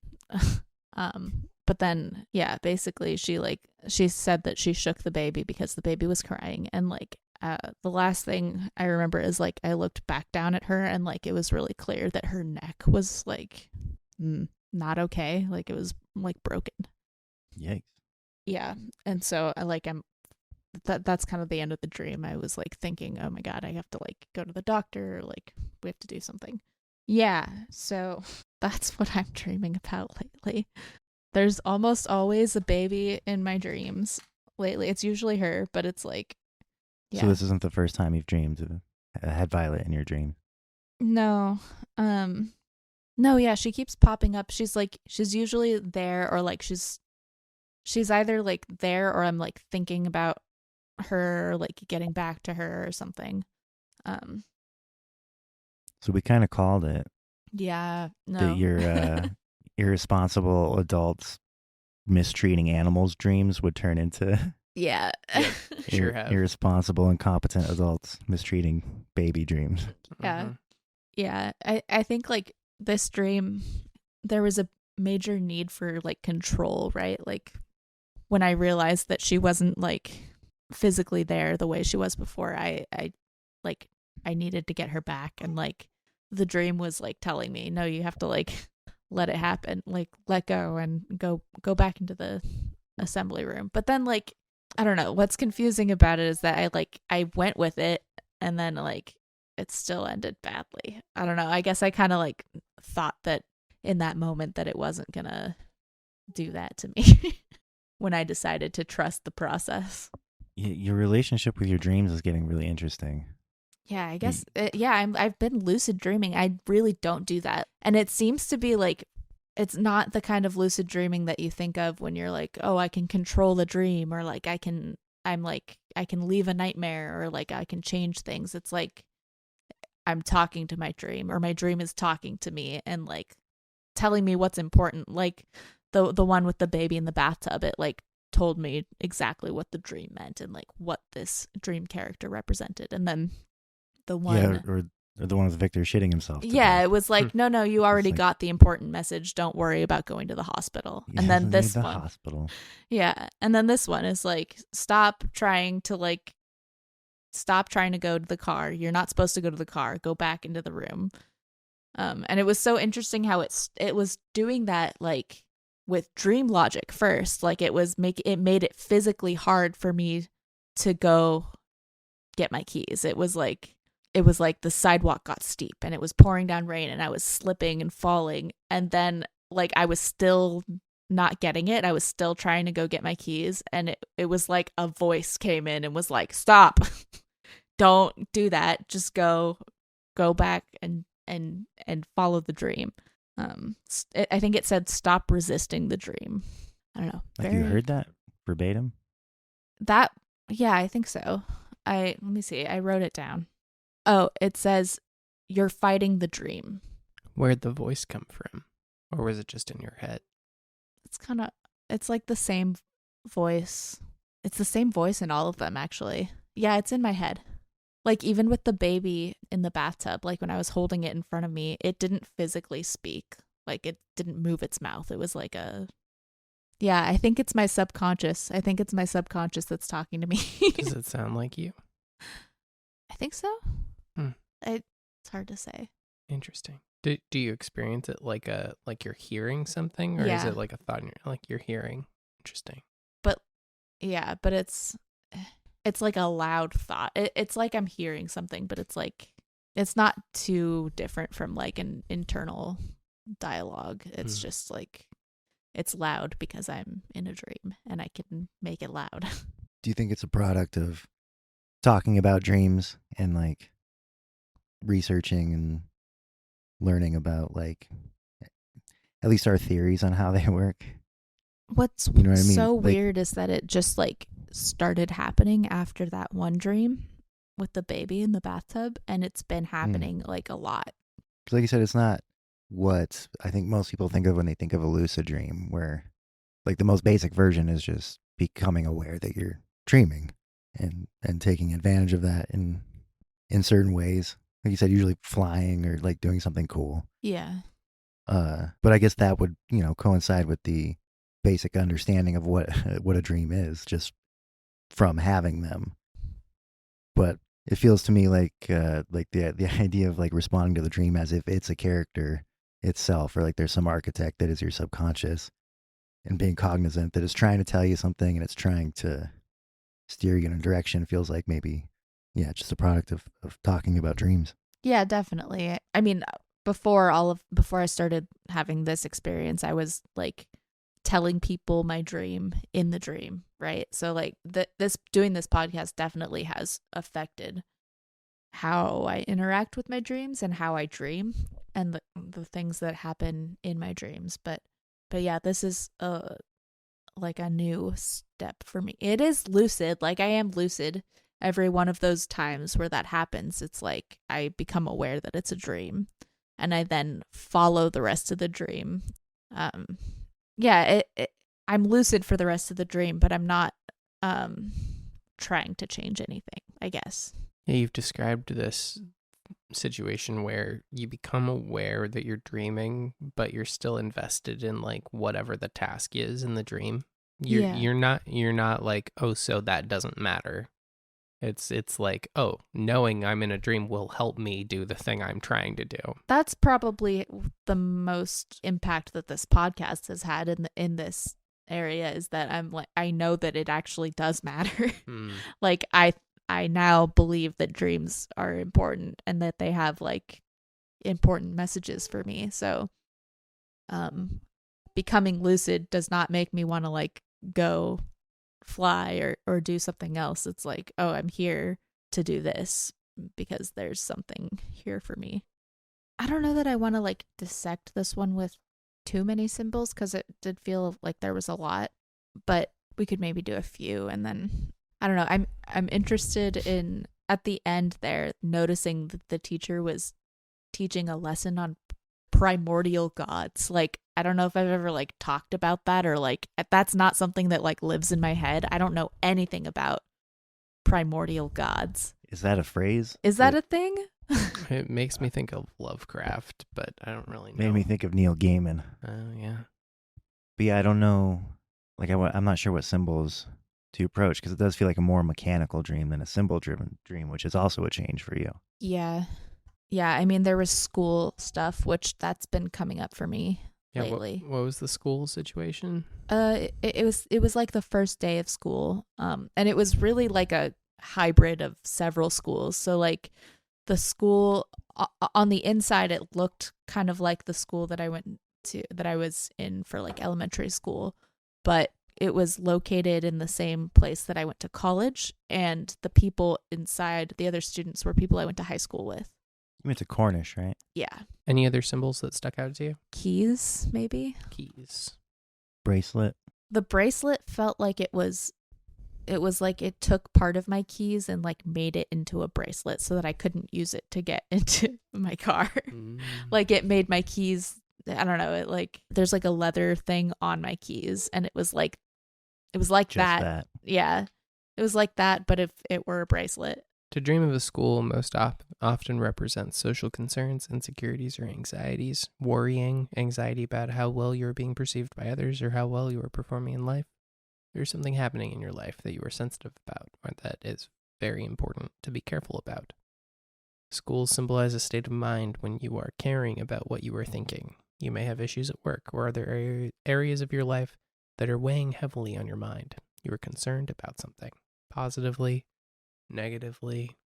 But then, yeah, basically she said that she shook the baby because the baby was crying. And like, the last thing I remember is like, I looked back down at her, and like, it was really clear that her neck was like, not okay. Like it was like broken. Yikes. Yeah. And so that's kind of the end of the dream. I was like thinking, oh my God, I have to like go to the doctor, or like we have to do something. Yeah. So that's what I'm dreaming about lately. There's almost always a baby in my dreams lately. It's usually her, but it's like, yeah. So this isn't the first time you've dreamed of had Violet in your dream? No. No, yeah, she keeps popping up. She's usually there, or like she's either like there, or I'm like thinking about her, like getting back to her or something. So we kind of called it. Yeah. No. That your irresponsible adults mistreating animals dreams would turn into yeah. Sure have. Irresponsible, incompetent adults mistreating baby dreams. Yeah. Yeah. I think like this dream, there was a major need for like control, right? Like when I realized that she wasn't like physically there the way she was before, I needed to get her back. And like the dream was like telling me, no, you have to like let it happen, like let go and go back into the assembly room. But then like, I don't know, what's confusing about it is that I went with it, and then like it still ended badly. I don't know. I guess I kind of like thought that in that moment that it wasn't gonna do that to me when I decided to trust the process. Your relationship with your dreams is getting really interesting. Yeah, I guess. I've been lucid dreaming. I really don't do that, and it seems to be like it's not the kind of lucid dreaming that you think of when you're like, oh, I can control the dream, or like I can leave a nightmare, or like I can change things. It's like I'm talking to my dream, or my dream is talking to me and like telling me what's important. Like the one with the baby in the bathtub, it like told me exactly what the dream meant and like what this dream character represented. And then the one or the one with Victor shitting himself. Yeah, it was like, no, you already got the important message. Don't worry about going to the hospital. And then this one. Hospital. Yeah. And then this one is like, stop trying to go to the car. You're not supposed to go to the car. Go back into the room. And it was so interesting how it was doing that like with dream logic first. Like it made it physically hard for me to go get my keys. It was like the sidewalk got steep and it was pouring down rain and I was slipping and falling. And then like I was still not getting it. I was still trying to go get my keys. And it was like a voice came in and was like, stop, don't do that. Just go back and follow the dream. I think it said, stop resisting the dream. I don't know. Like you heard that verbatim? Yeah, I think so. Let me see. I wrote it down. Oh, it says, you're fighting the dream. Where'd the voice come from? Or was it just in your head? It's like the same voice. It's the same voice in all of them, actually. Yeah, it's in my head. Like, even with the baby in the bathtub, like when I was holding it in front of me, it didn't physically speak. Like, it didn't move its mouth. It was like yeah, I think it's my subconscious. I think it's my subconscious that's talking to me. Does it sound like you? I think so. It's hard to say. Interesting. Do you experience it like you're hearing something, or is it like a thought like you're hearing? Interesting. But it's like a loud thought. It's like I'm hearing something, but it's like it's not too different from like an internal dialogue. It's just like it's loud because I'm in a dream and I can make it loud. Do you think it's a product of talking about dreams and like researching and learning about like at least our theories on how they work? What's so weird is that it just like started happening after that one dream with the baby in the bathtub, and it's been happening like a lot. Like you said, it's not what I think most people think of when they think of a lucid dream, where like the most basic version is just becoming aware that you're dreaming and taking advantage of that in certain ways. Like you said, usually flying or like doing something cool. Yeah. But I guess that would, coincide with the basic understanding of what a dream is, just from having them. But it feels to me like the idea of like responding to the dream as if it's a character itself, or like there's some architect that is your subconscious, and being cognizant that it's trying to tell you something and it's trying to steer you in a direction, feels like maybe, just a product of talking about dreams. Yeah, definitely. I mean, before I started having this experience, I was like telling people my dream in the dream, right? So like doing this podcast definitely has affected how I interact with my dreams and how I dream and the things that happen in my dreams. But yeah, this is like a new step for me. It is lucid. Like I am lucid every one of those times where that happens. It's like I become aware that it's a dream and I then follow the rest of the dream. I'm lucid for the rest of the dream, but I'm not trying to change anything, I guess. Yeah, you've described this situation where you become aware that you're dreaming, but you're still invested in like whatever the task is in the dream. You're not like, oh, so that doesn't matter. It's like, oh, knowing I'm in a dream will help me do the thing I'm trying to do. That's probably the most impact that this podcast has had in this area, is that I'm like, I know that it actually does matter. Like I now believe that dreams are important and that they have like important messages for me. So becoming lucid does not make me want to like go fly or do something else. It's like, oh, I'm here to do this because there's something here for me. I don't know that I want to like dissect this one with too many symbols because it did feel like there was a lot, but we could maybe do a few. And then I don't know, I'm interested in at the end there noticing that the teacher was teaching a lesson on primordial gods. Like, I don't know if I've ever like talked about that, or like that's not something that like lives in my head. I don't know anything about primordial gods. Is that a phrase? Is that a thing? It makes me think of Lovecraft, but I don't really know. Made me think of Neil Gaiman. Oh, yeah. But yeah, I don't know. Like, I'm not sure what symbols to approach, because it does feel like a more mechanical dream than a symbol-driven dream, which is also a change for you. Yeah. Yeah, I mean, there was school stuff, which that's been coming up for me lately. What was the school situation? It was like the first day of school, and it was really like a hybrid of several schools. So like the school on the inside, it looked kind of like the school that I was in for like elementary school, but it was located in the same place that I went to college, and the people inside, the other students, were people I went to high school with. You went to Cornish, right? Yeah. Any other symbols that stuck out to you? Keys, maybe? Keys. Bracelet. The bracelet felt like it was like it took part of my keys and like made it into a bracelet so that I couldn't use it to get into my car. Like it made my keys, I don't know, it like there's like a leather thing on my keys, and it was like Just that. Yeah. It was like that, but if it were a bracelet. To dream of a school most often represents social concerns, insecurities, or anxieties, worrying, anxiety about how well you're being perceived by others or how well you are performing in life. There's something happening in your life that you are sensitive about, or that is very important to be careful about. Schools symbolize a state of mind when you are caring about what you are thinking. You may have issues at work or other areas of your life that are weighing heavily on your mind. You are concerned about something. Positively, negatively,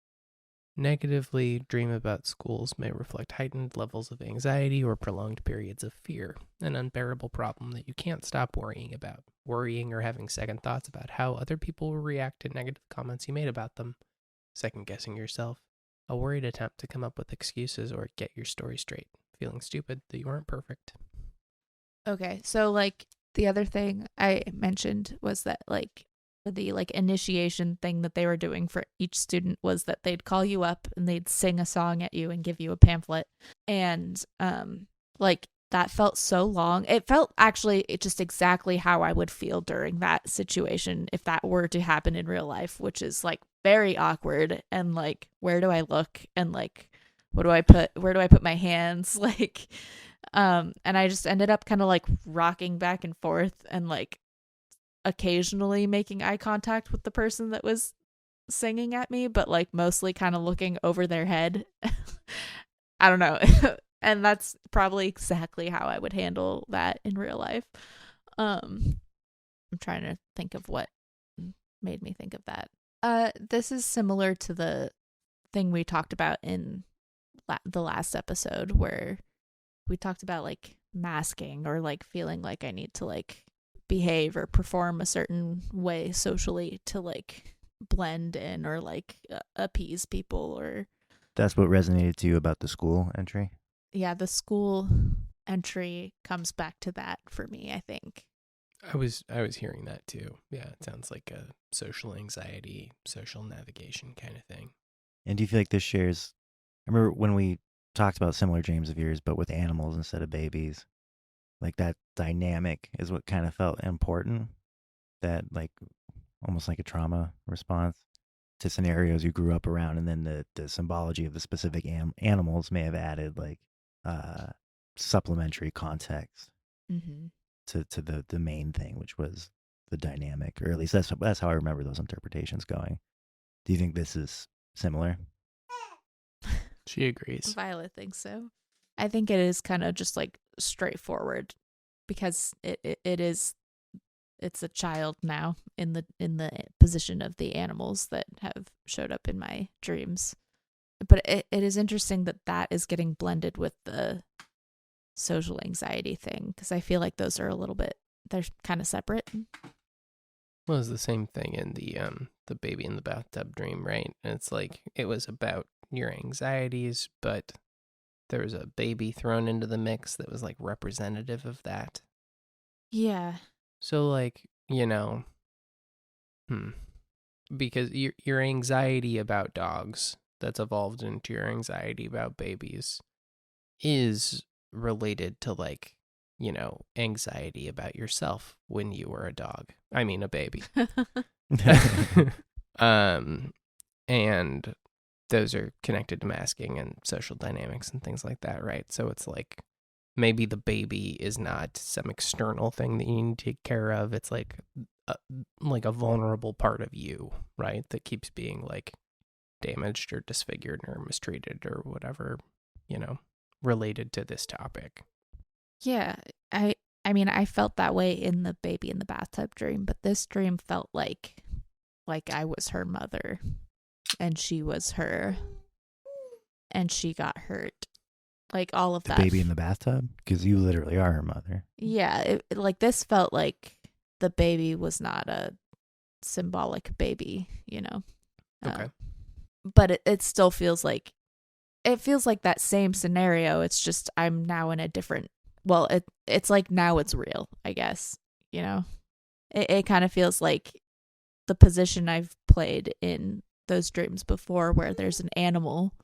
dream about schools may reflect heightened levels of anxiety or prolonged periods of fear, an unbearable problem that you can't stop worrying about. Worrying or having second thoughts about how other people will react to negative comments you made about them. Second guessing yourself. A worried attempt to come up with excuses or get your story straight. Feeling stupid that you aren't perfect. Okay, so like the other thing I mentioned was that like the like initiation thing that they were doing for each student was that they'd call you up and they'd sing a song at you and give you a pamphlet. And like that felt so long. It felt actually just exactly how I would feel during that situation if that were to happen in real life, which is like very awkward, and like where do I look, and like where do I put my hands, like and I just ended up kind of like rocking back and forth and like occasionally making eye contact with the person that was singing at me, but like mostly kind of looking over their head. I don't know. And that's probably exactly how I would handle that in real life. I'm trying to think of what made me think of that. This is similar to the thing we talked about in the last episode, where we talked about like masking or like feeling like I need to like behave or perform a certain way socially to like blend in or like appease people. Or that's what resonated to you about the school entry? Yeah, the school entry comes back to that for me, I think. I was hearing that too. Yeah, it sounds like a social anxiety, social navigation kind of thing. And do you feel like this shares, I remember when we talked about similar dreams of yours, but with animals instead of babies, like that dynamic is what kind of felt important, that like almost like a trauma response to scenarios you grew up around, and then the symbology of the specific animals may have added like supplementary context to the main thing, which was the dynamic, or at least that's how I remember those interpretations going. Do you think this is similar? She agrees. Violet thinks so. I think it is kind of just like straightforward, because it's a child now in the position of the animals that have showed up in my dreams. But it is interesting that is getting blended with the social anxiety thing, because I feel like those are they're kind of separate. Well, it's the same thing in the baby in the bathtub dream, right? And it's like it was about your anxieties, but there was a baby thrown into the mix that was like representative of that. Yeah. So like, because your anxiety about dogs that's evolved into your anxiety about babies is related to like, anxiety about yourself when you were a dog. I mean, a baby. And those are connected to masking and social dynamics and things like that, right? So it's like maybe the baby is not some external thing that you need to take care of. It's like a vulnerable part of you, right? That keeps being like damaged or disfigured or mistreated or whatever, related to this topic. Yeah. I mean, I felt that way in the baby in the bathtub dream, but this dream felt like I was her mother and she was her and she got hurt. Like all of that. The baby in the bathtub? Because you literally are her mother. Yeah. Like this felt like the baby was not a symbolic baby, Okay. But it still feels like that same scenario. It's just I'm now in a different, well, it's like now it's real, I guess, It kind of feels like the position I've played in those dreams before where there's an animal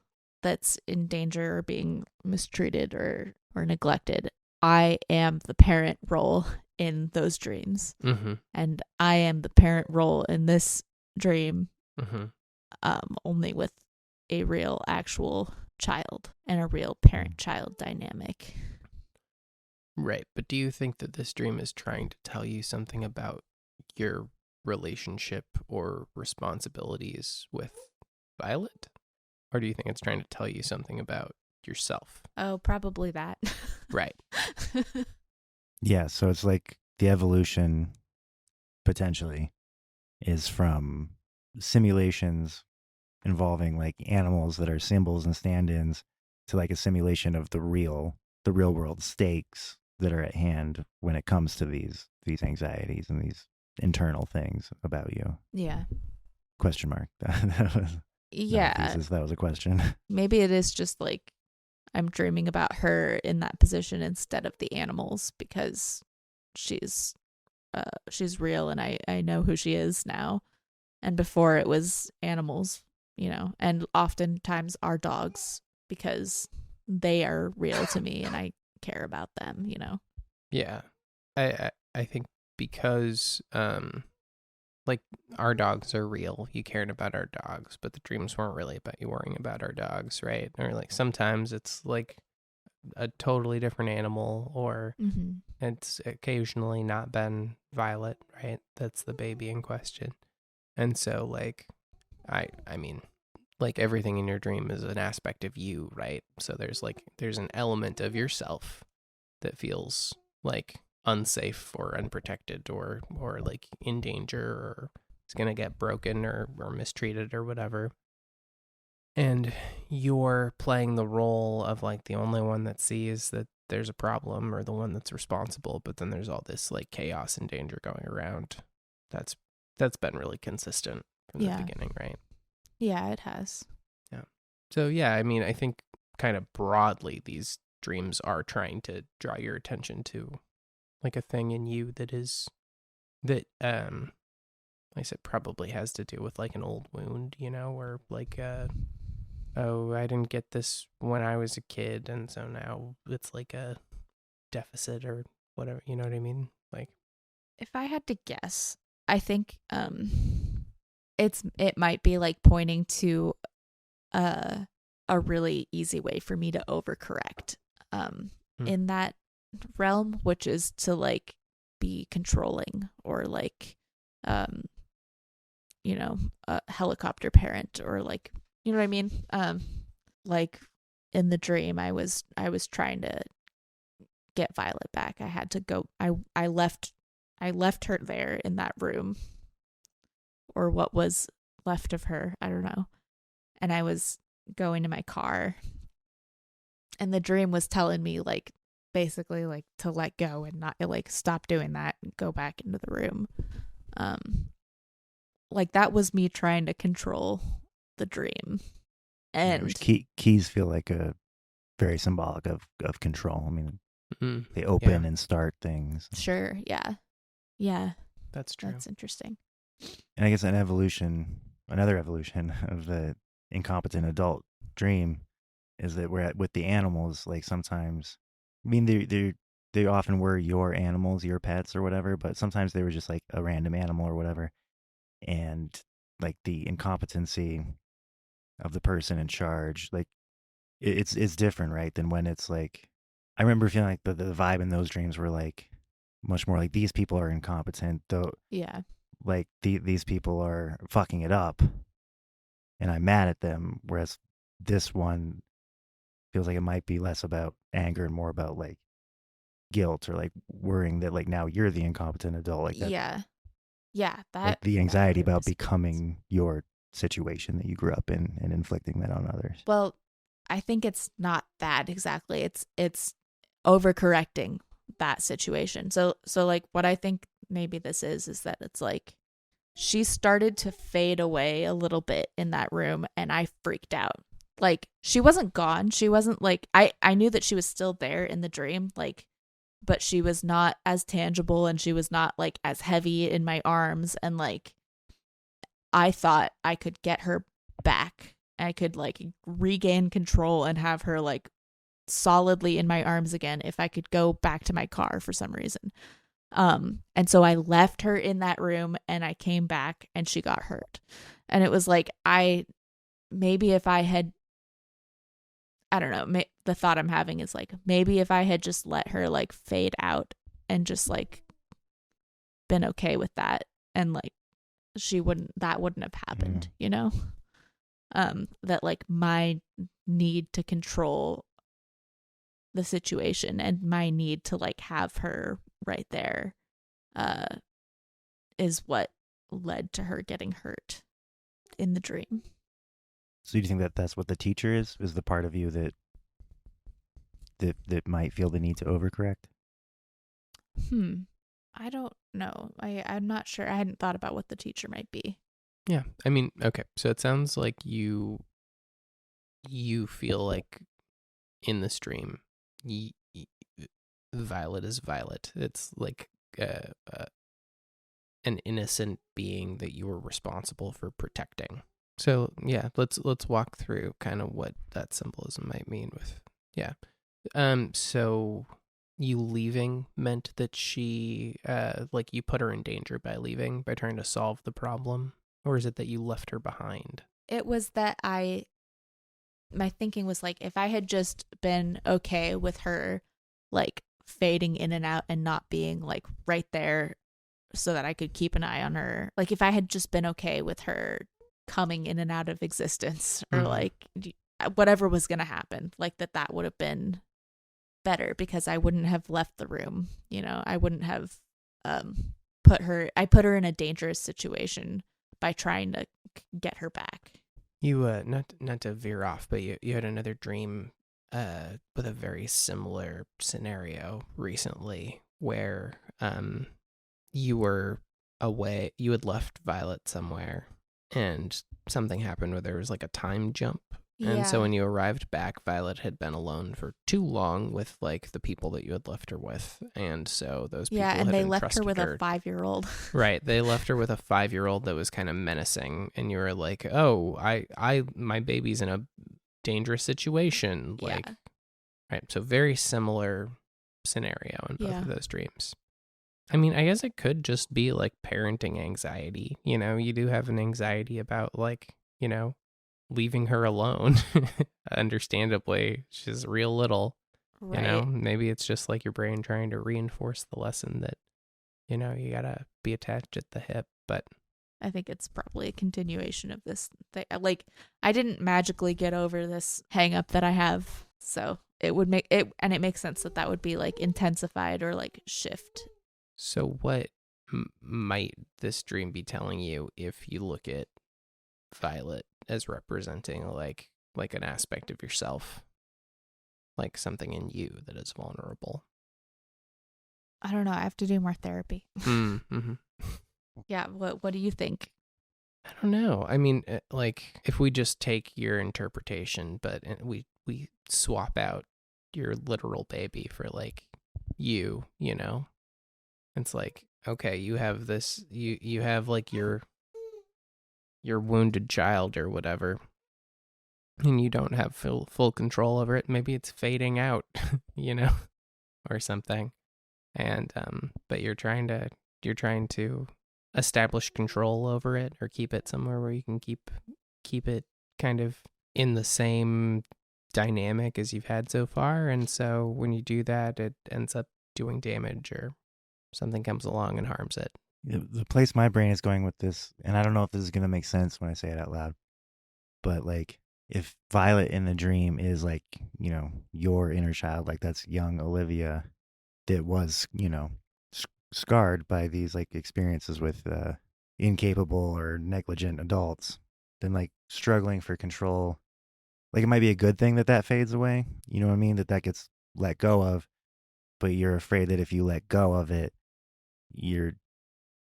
that's in danger or being mistreated or neglected. I am the parent role in those dreams. Mm-hmm. And I am the parent role in this dream, only with a real actual child and a real parent-child dynamic. Right. But do you think that this dream is trying to tell you something about your relationship or responsibilities with Violet? Or do you think it's trying to tell you something about yourself? Oh, probably that. Right. Yeah, so it's like the evolution potentially is from simulations involving like animals that are symbols and stand-ins to like a simulation of the real world stakes that are at hand when it comes to these anxieties and these internal things about you. Yeah. Question mark. That was yeah. That was a question. Maybe it is just like I'm dreaming about her in that position instead of the animals because she's real and I know who she is now. And before it was animals, and oftentimes are dogs because they are real to me and I care about them, Yeah. I think because like our dogs are real, you cared about our dogs, but the dreams weren't really about you worrying about our dogs, right? Or like sometimes it's like a totally different animal, or it's occasionally not been Violet, right? That's the baby in question. And so like I mean, like everything in your dream is an aspect of you, right? So there's an element of yourself that feels like unsafe or unprotected or like in danger or it's gonna get broken or mistreated or whatever. And you're playing the role of like the only one that sees that there's a problem or the one that's responsible, but then there's all this like chaos and danger going around. That's been really consistent from the beginning, right? Yeah, it has. Yeah. So yeah, I mean, I think kind of broadly these dreams are trying to draw your attention to like a thing in you that like I said, probably has to do with like an old wound, or like oh, I didn't get this when I was a kid and so now it's like a deficit or whatever, you know what I mean? Like if I had to guess, I think it might be like pointing to a really easy way for me to overcorrect in that realm, which is to like be controlling or like a helicopter parent or like, you know what I mean? Like in the dream I was trying to get Violet back. I had to go, I left her there in that room, or what was left of her, I don't know. And I was going to my car and the dream was telling me like basically like to let go and not like stop doing that and go back into the room. like that was me trying to control the dream. And keys feel like a very symbolic of control. I mean, they open and start things. Sure, yeah. Yeah. That's true. That's interesting. And I guess another evolution of the incompetent adult dream is that we're with the animals, like sometimes, I mean, they often were your animals, your pets or whatever, but sometimes they were just like a random animal or whatever. And like the incompetency of the person in charge, like it's different, right? Than when it's like, I remember feeling like the vibe in those dreams were like much more like these people are incompetent, though. Yeah. Like these people are fucking it up and I'm mad at them. Whereas this one feels like it might be less about anger and more about like guilt or like worrying that like now you're the incompetent adult, like that. Yeah. That like the anxiety about becoming your situation that you grew up in and inflicting that on others. Well, I think it's not that exactly. It's overcorrecting that situation. So like what I think maybe this is that it's like she started to fade away a little bit in that room and I freaked out. Like she wasn't gone. She wasn't like I knew that she was still there in the dream, like, but she was not as tangible and she was not like as heavy in my arms, and like I thought I could get her back. I could like regain control and have her like solidly in my arms again if I could go back to my car for some reason. And so I left her in that room and I came back and she got hurt. And it was like, maybe if I had, I don't know, the thought I'm having is like, maybe if I had just let her like fade out and just like been okay with that, and like that wouldn't have happened, you know? That like my need to control the situation and my need to like have her right there is what led to her getting hurt in the dream. So do you think that that's what the teacher is the part of you that might feel the need to overcorrect? I don't know. I'm not sure. I hadn't thought about what the teacher might be. Yeah. I mean, okay. So it sounds like you feel like in this dream, Violet is Violet. It's like an innocent being that you were responsible for protecting. So yeah, let's walk through kind of what that symbolism might mean with so you leaving meant that she like you put her in danger by leaving, by trying to solve the problem, or is it that you left her behind? It was that my thinking was like, if I had just been okay with her like fading in and out and not being like right there so that I could keep an eye on her, like if I had just been okay with her coming in and out of existence or like whatever was going to happen, like that would have been better because I wouldn't have left the room, you know. I wouldn't have put her in a dangerous situation by trying to get her back. You not to veer off, but you had another dream with a very similar scenario recently where you were away, you had left Violet somewhere and something happened where there was like a time jump. And so when you arrived back, Violet had been alone for too long with like the people that you had left her with. And so those people and had they left her with her. a 5-year-old. Right. They left her with a 5-year-old that was kind of menacing. And you were like, oh, my baby's in a dangerous situation. Like, right. So very similar scenario in both of those dreams. I mean, I guess it could just be like parenting anxiety. You know, you do have an anxiety about like, you know, leaving her alone. Understandably, she's real little. Right. You know, maybe it's just like your brain trying to reinforce the lesson that, you know, you gotta be attached at the hip. But I think it's probably a continuation of this thing. Like, I didn't magically get over this hang up that I have, so it would make it, and it makes sense that would be like intensified or like shift. So what might this dream be telling you if you look at Violet as representing like an aspect of yourself, like something in you that is vulnerable? I don't know. I have to do more therapy. Mm-hmm. Yeah. What do you think? I don't know. I mean, like, if we just take your interpretation, but we swap out your literal baby for like you know, it's like, okay, you have this, you have like your wounded child or whatever, and you don't have full control over it. Maybe it's fading out, you know, or something. And but you're trying to establish control over it, or keep it somewhere where you can keep it kind of in the same dynamic as you've had so far. And so when you do that, it ends up doing damage, or something comes along and harms it. The place my brain is going with this, and I don't know if this is going to make sense when I say it out loud, but like, if Violet in the dream is like, you know, your inner child, like that's young Olivia that was, you know, scarred by these like experiences with incapable or negligent adults, then like struggling for control, like it might be a good thing that fades away, you know what I mean, that gets let go of, but you're afraid that if you let go of it, you're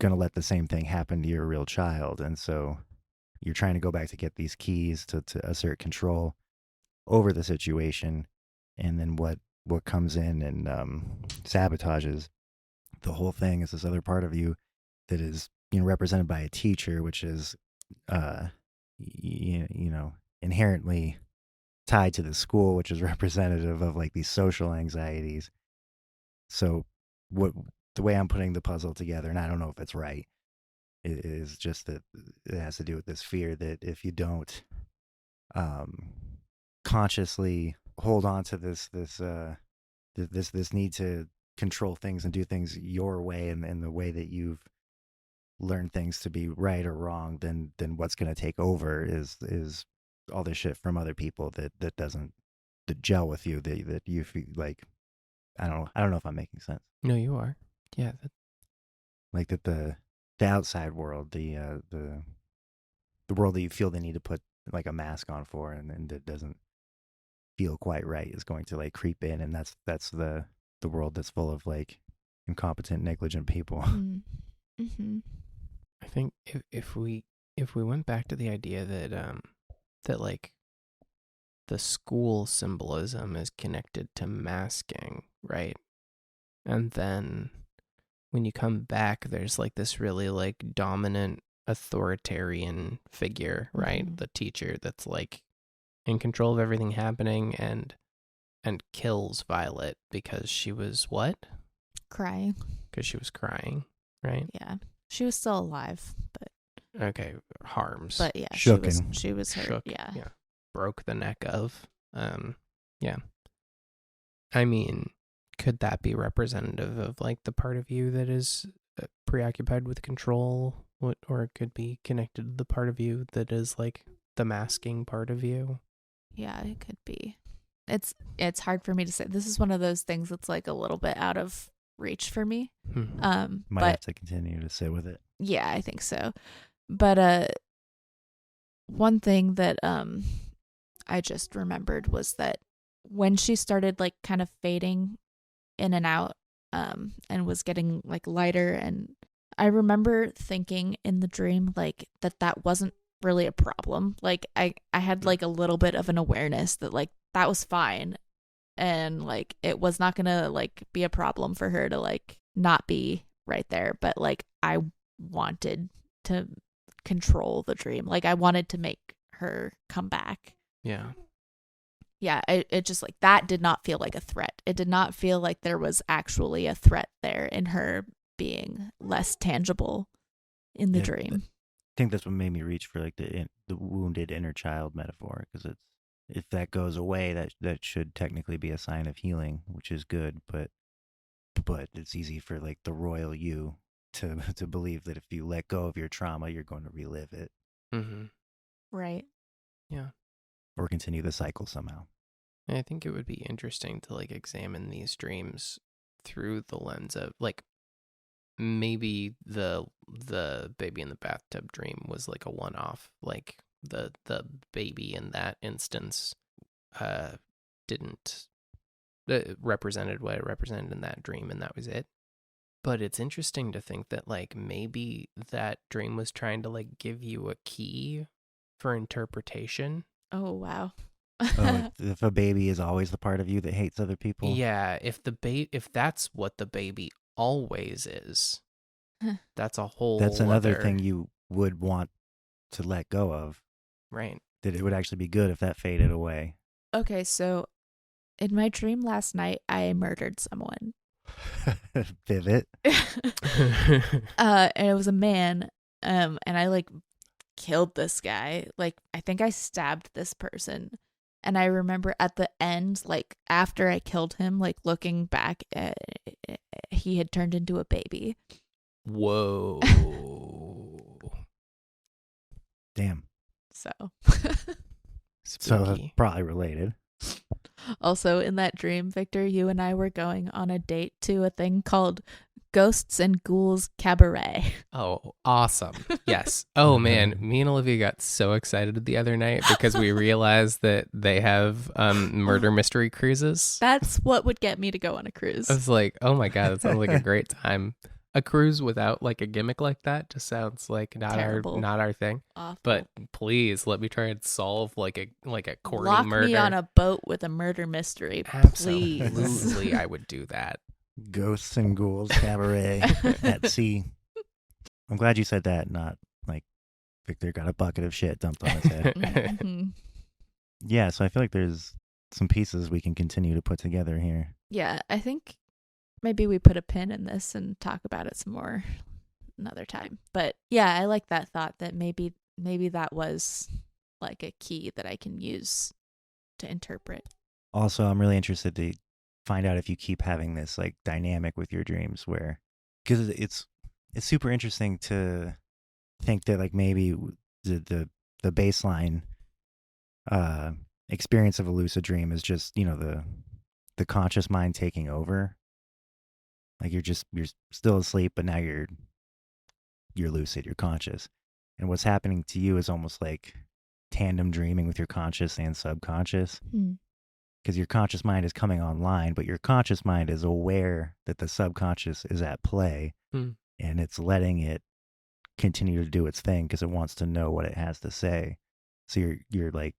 going to let the same thing happen to your real child. And so you're trying to go back to get these keys to assert control over the situation. And then what comes in and sabotages the whole thing is this other part of you that is, you know, represented by a teacher, which is, you know, inherently tied to the school, which is representative of like these social anxieties. So the way I'm putting the puzzle together, and I don't know if it's right, it is just that it has to do with this fear that if you don't consciously hold on to this need to control things and do things your way and the way that you've learned things to be right or wrong, then what's going to take over is all this shit from other people that doesn't gel with you, that you feel like, I don't know if I'm making sense. No, you are. Yeah. Like that the outside world, the world that you feel the need to put like a mask on for, and that doesn't feel quite right, is going to like creep in, and that's the world that's full of like incompetent, negligent people. Mm-hmm. I think if we went back to the idea that like the school symbolism is connected to masking, right? And then when you come back, there's like this really like dominant authoritarian figure, right? Mm-hmm. The teacher that's like in control of everything happening and kills Violet because she was what? Crying. Because she was crying, right? Yeah. She was still alive, but okay, harms. But yeah, Shooken. she was hurt. Shook, yeah. Broke the neck of. Yeah. I mean, could that be representative of like the part of you that is preoccupied with control, or it could be connected to the part of you that is like the masking part of you? Yeah, it could be. It's hard for me to say. This is one of those things that's like a little bit out of reach for me. Might but have to continue to sit with it. Yeah, I think so. But one thing that I just remembered was that when she started like kind of fading in and out and was getting like lighter, and I remember thinking in the dream like that wasn't really a problem. Like I had like a little bit of an awareness that like that was fine, and like it was not gonna like be a problem for her to like not be right there, but like I wanted to control the dream. Like I wanted to make her come back. Yeah. It just like that did not feel like a threat. It did not feel like there was actually a threat there in her being less tangible in the dream. I think that's what made me reach for like the wounded inner child metaphor, because it's, if that goes away, that should technically be a sign of healing, which is good, but it's easy for like the royal you to believe that if you let go of your trauma, you're going to relive it. Mm-hmm. Right. Yeah. Or continue the cycle somehow. I think it would be interesting to like examine these dreams through the lens of like maybe the baby in the bathtub dream was like a one-off, like the baby in that instance didn't represented what it represented in that dream, and that was it. But it's interesting to think that like maybe that dream was trying to like give you a key for interpretation. Oh, wow. If a baby is always the part of you that hates other people. Yeah, if that's what the baby always is, that's a whole That's another other thing you would want to let go of. Right. That it would actually be good if that faded away. Okay, so in my dream last night, I murdered someone. Vivid. And it was a man. And I like killed this guy. Like, I think I stabbed this person. And I remember at the end, like after I killed him, like looking back at he had turned into a baby. Whoa. Damn. So So that's Spooky. probably related. also in that dream, Victor, you and I were going on a date to a thing called Ghosts and Ghouls Cabaret. Oh, awesome. Yes. Oh, man. Me and Olivia got so excited the other night because we realized that they have murder mystery cruises. That's what would get me to go on a cruise. I was like, oh my God, that sounds like a great time. A cruise without like a gimmick like that just sounds like not our thing. Awful. But please let me try and solve like a courting Lock murder. me on a boat with a murder mystery, please. Absolutely, I would do that. Ghosts and Ghouls Cabaret at sea. I'm glad you said that, not like Victor got a bucket of shit dumped on his head. Mhm. Yeah, so I feel like there's some pieces we can continue to put together here. Yeah, I think maybe we put a pin in this and talk about it some more another time. But yeah, I like that thought that maybe that was like a key that I can use to interpret. Also, I'm really interested to find out if you keep having this like dynamic with your dreams where, because it's super interesting to think that like maybe the baseline experience of a lucid dream is just, you know, the conscious mind taking over. Like you're still asleep, but now you're lucid, you're conscious. And what's happening to you is almost like tandem dreaming with your conscious and subconscious. Because your conscious mind is coming online, but your conscious mind is aware that the subconscious is at play, and it's letting it continue to do its thing because it wants to know what it has to say. So you're like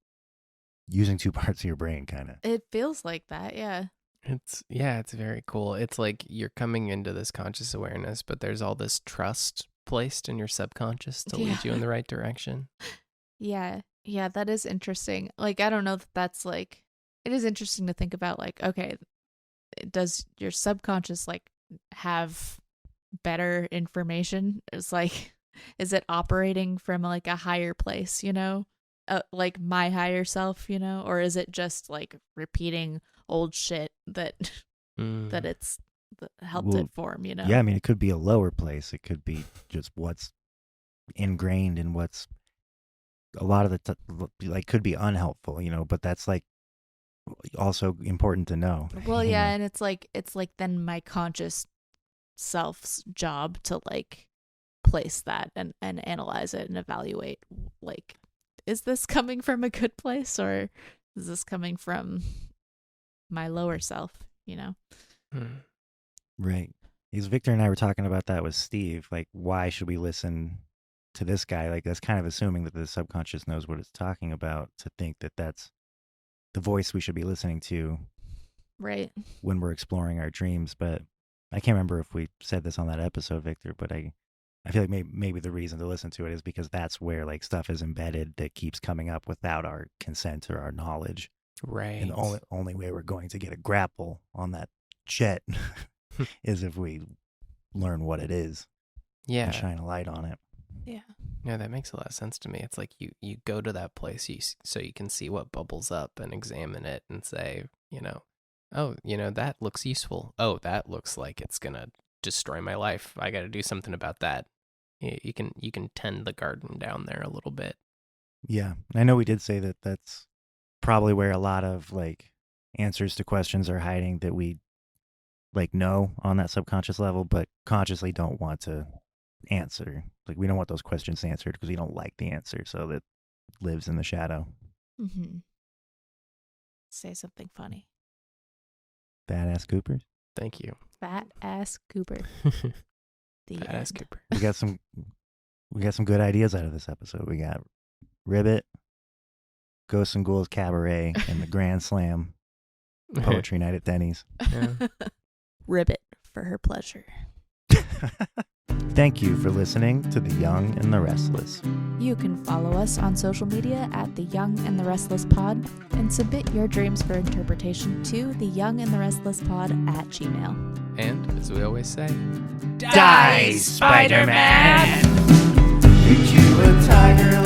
using two parts of your brain, kind of. It feels like that, yeah. It's very cool. It's like you're coming into this conscious awareness, but there's all this trust placed in your subconscious to lead you in the right direction. Yeah, that is interesting. Like, I don't know if that's like, it is interesting to think about, like, okay, does your subconscious like have better information? It's like, is it operating from like a higher place, you know, like my higher self, you know, or is it just like repeating old shit that it's helped it form, you know? Yeah, I mean, it could be a lower place. It could be just what's ingrained in what's a lot of the like could be unhelpful, you know, but that's like also important to know. Well, yeah, and it's like then my conscious self's job to like place that and analyze it and evaluate, like, is this coming from a good place or is this coming from my lower self, you know? Right. Because Victor and I were talking about that with Steve, like, why should we listen to this guy? Like, that's kind of assuming that the subconscious knows what it's talking about, to think that that's the voice we should be listening to, right, when we're exploring our dreams. But I can't remember if we said this on that episode, Victor, but I feel like maybe the reason to listen to it is because that's where like stuff is embedded that keeps coming up without our consent or our knowledge. Right. And the only way we're going to get a grapple on that jet is if we learn what it is. Yeah. And shine a light on it. Yeah. No, that makes a lot of sense to me. It's like you go to that place so you can see what bubbles up and examine it and say, you know, oh, you know, that looks useful. Oh, that looks like it's going to destroy my life. I got to do something about that. You can tend the garden down there a little bit. Yeah. I know we did say that that's probably where a lot of like answers to questions are hiding that we like know on that subconscious level, but consciously don't want to answer. Like, we don't want those questions answered because we don't like the answer, so that lives in the shadow. Say something funny. Badass Coopers. Thank you. Fat ass Cooper. Fat ass Cooper. We got some good ideas out of this episode. We got Ribbit, Ghosts and Ghouls Cabaret, and the Grand Slam Poetry Night at Denny's. Yeah. Ribbit for her pleasure. Thank you for listening to The Young and the Restless. You can follow us on social media at The Young and the Restless Pod and submit your dreams for interpretation to theyoungandtherestlesspod@gmail.com. And, as we always say, Die, Spider-Man! Hit you a tiger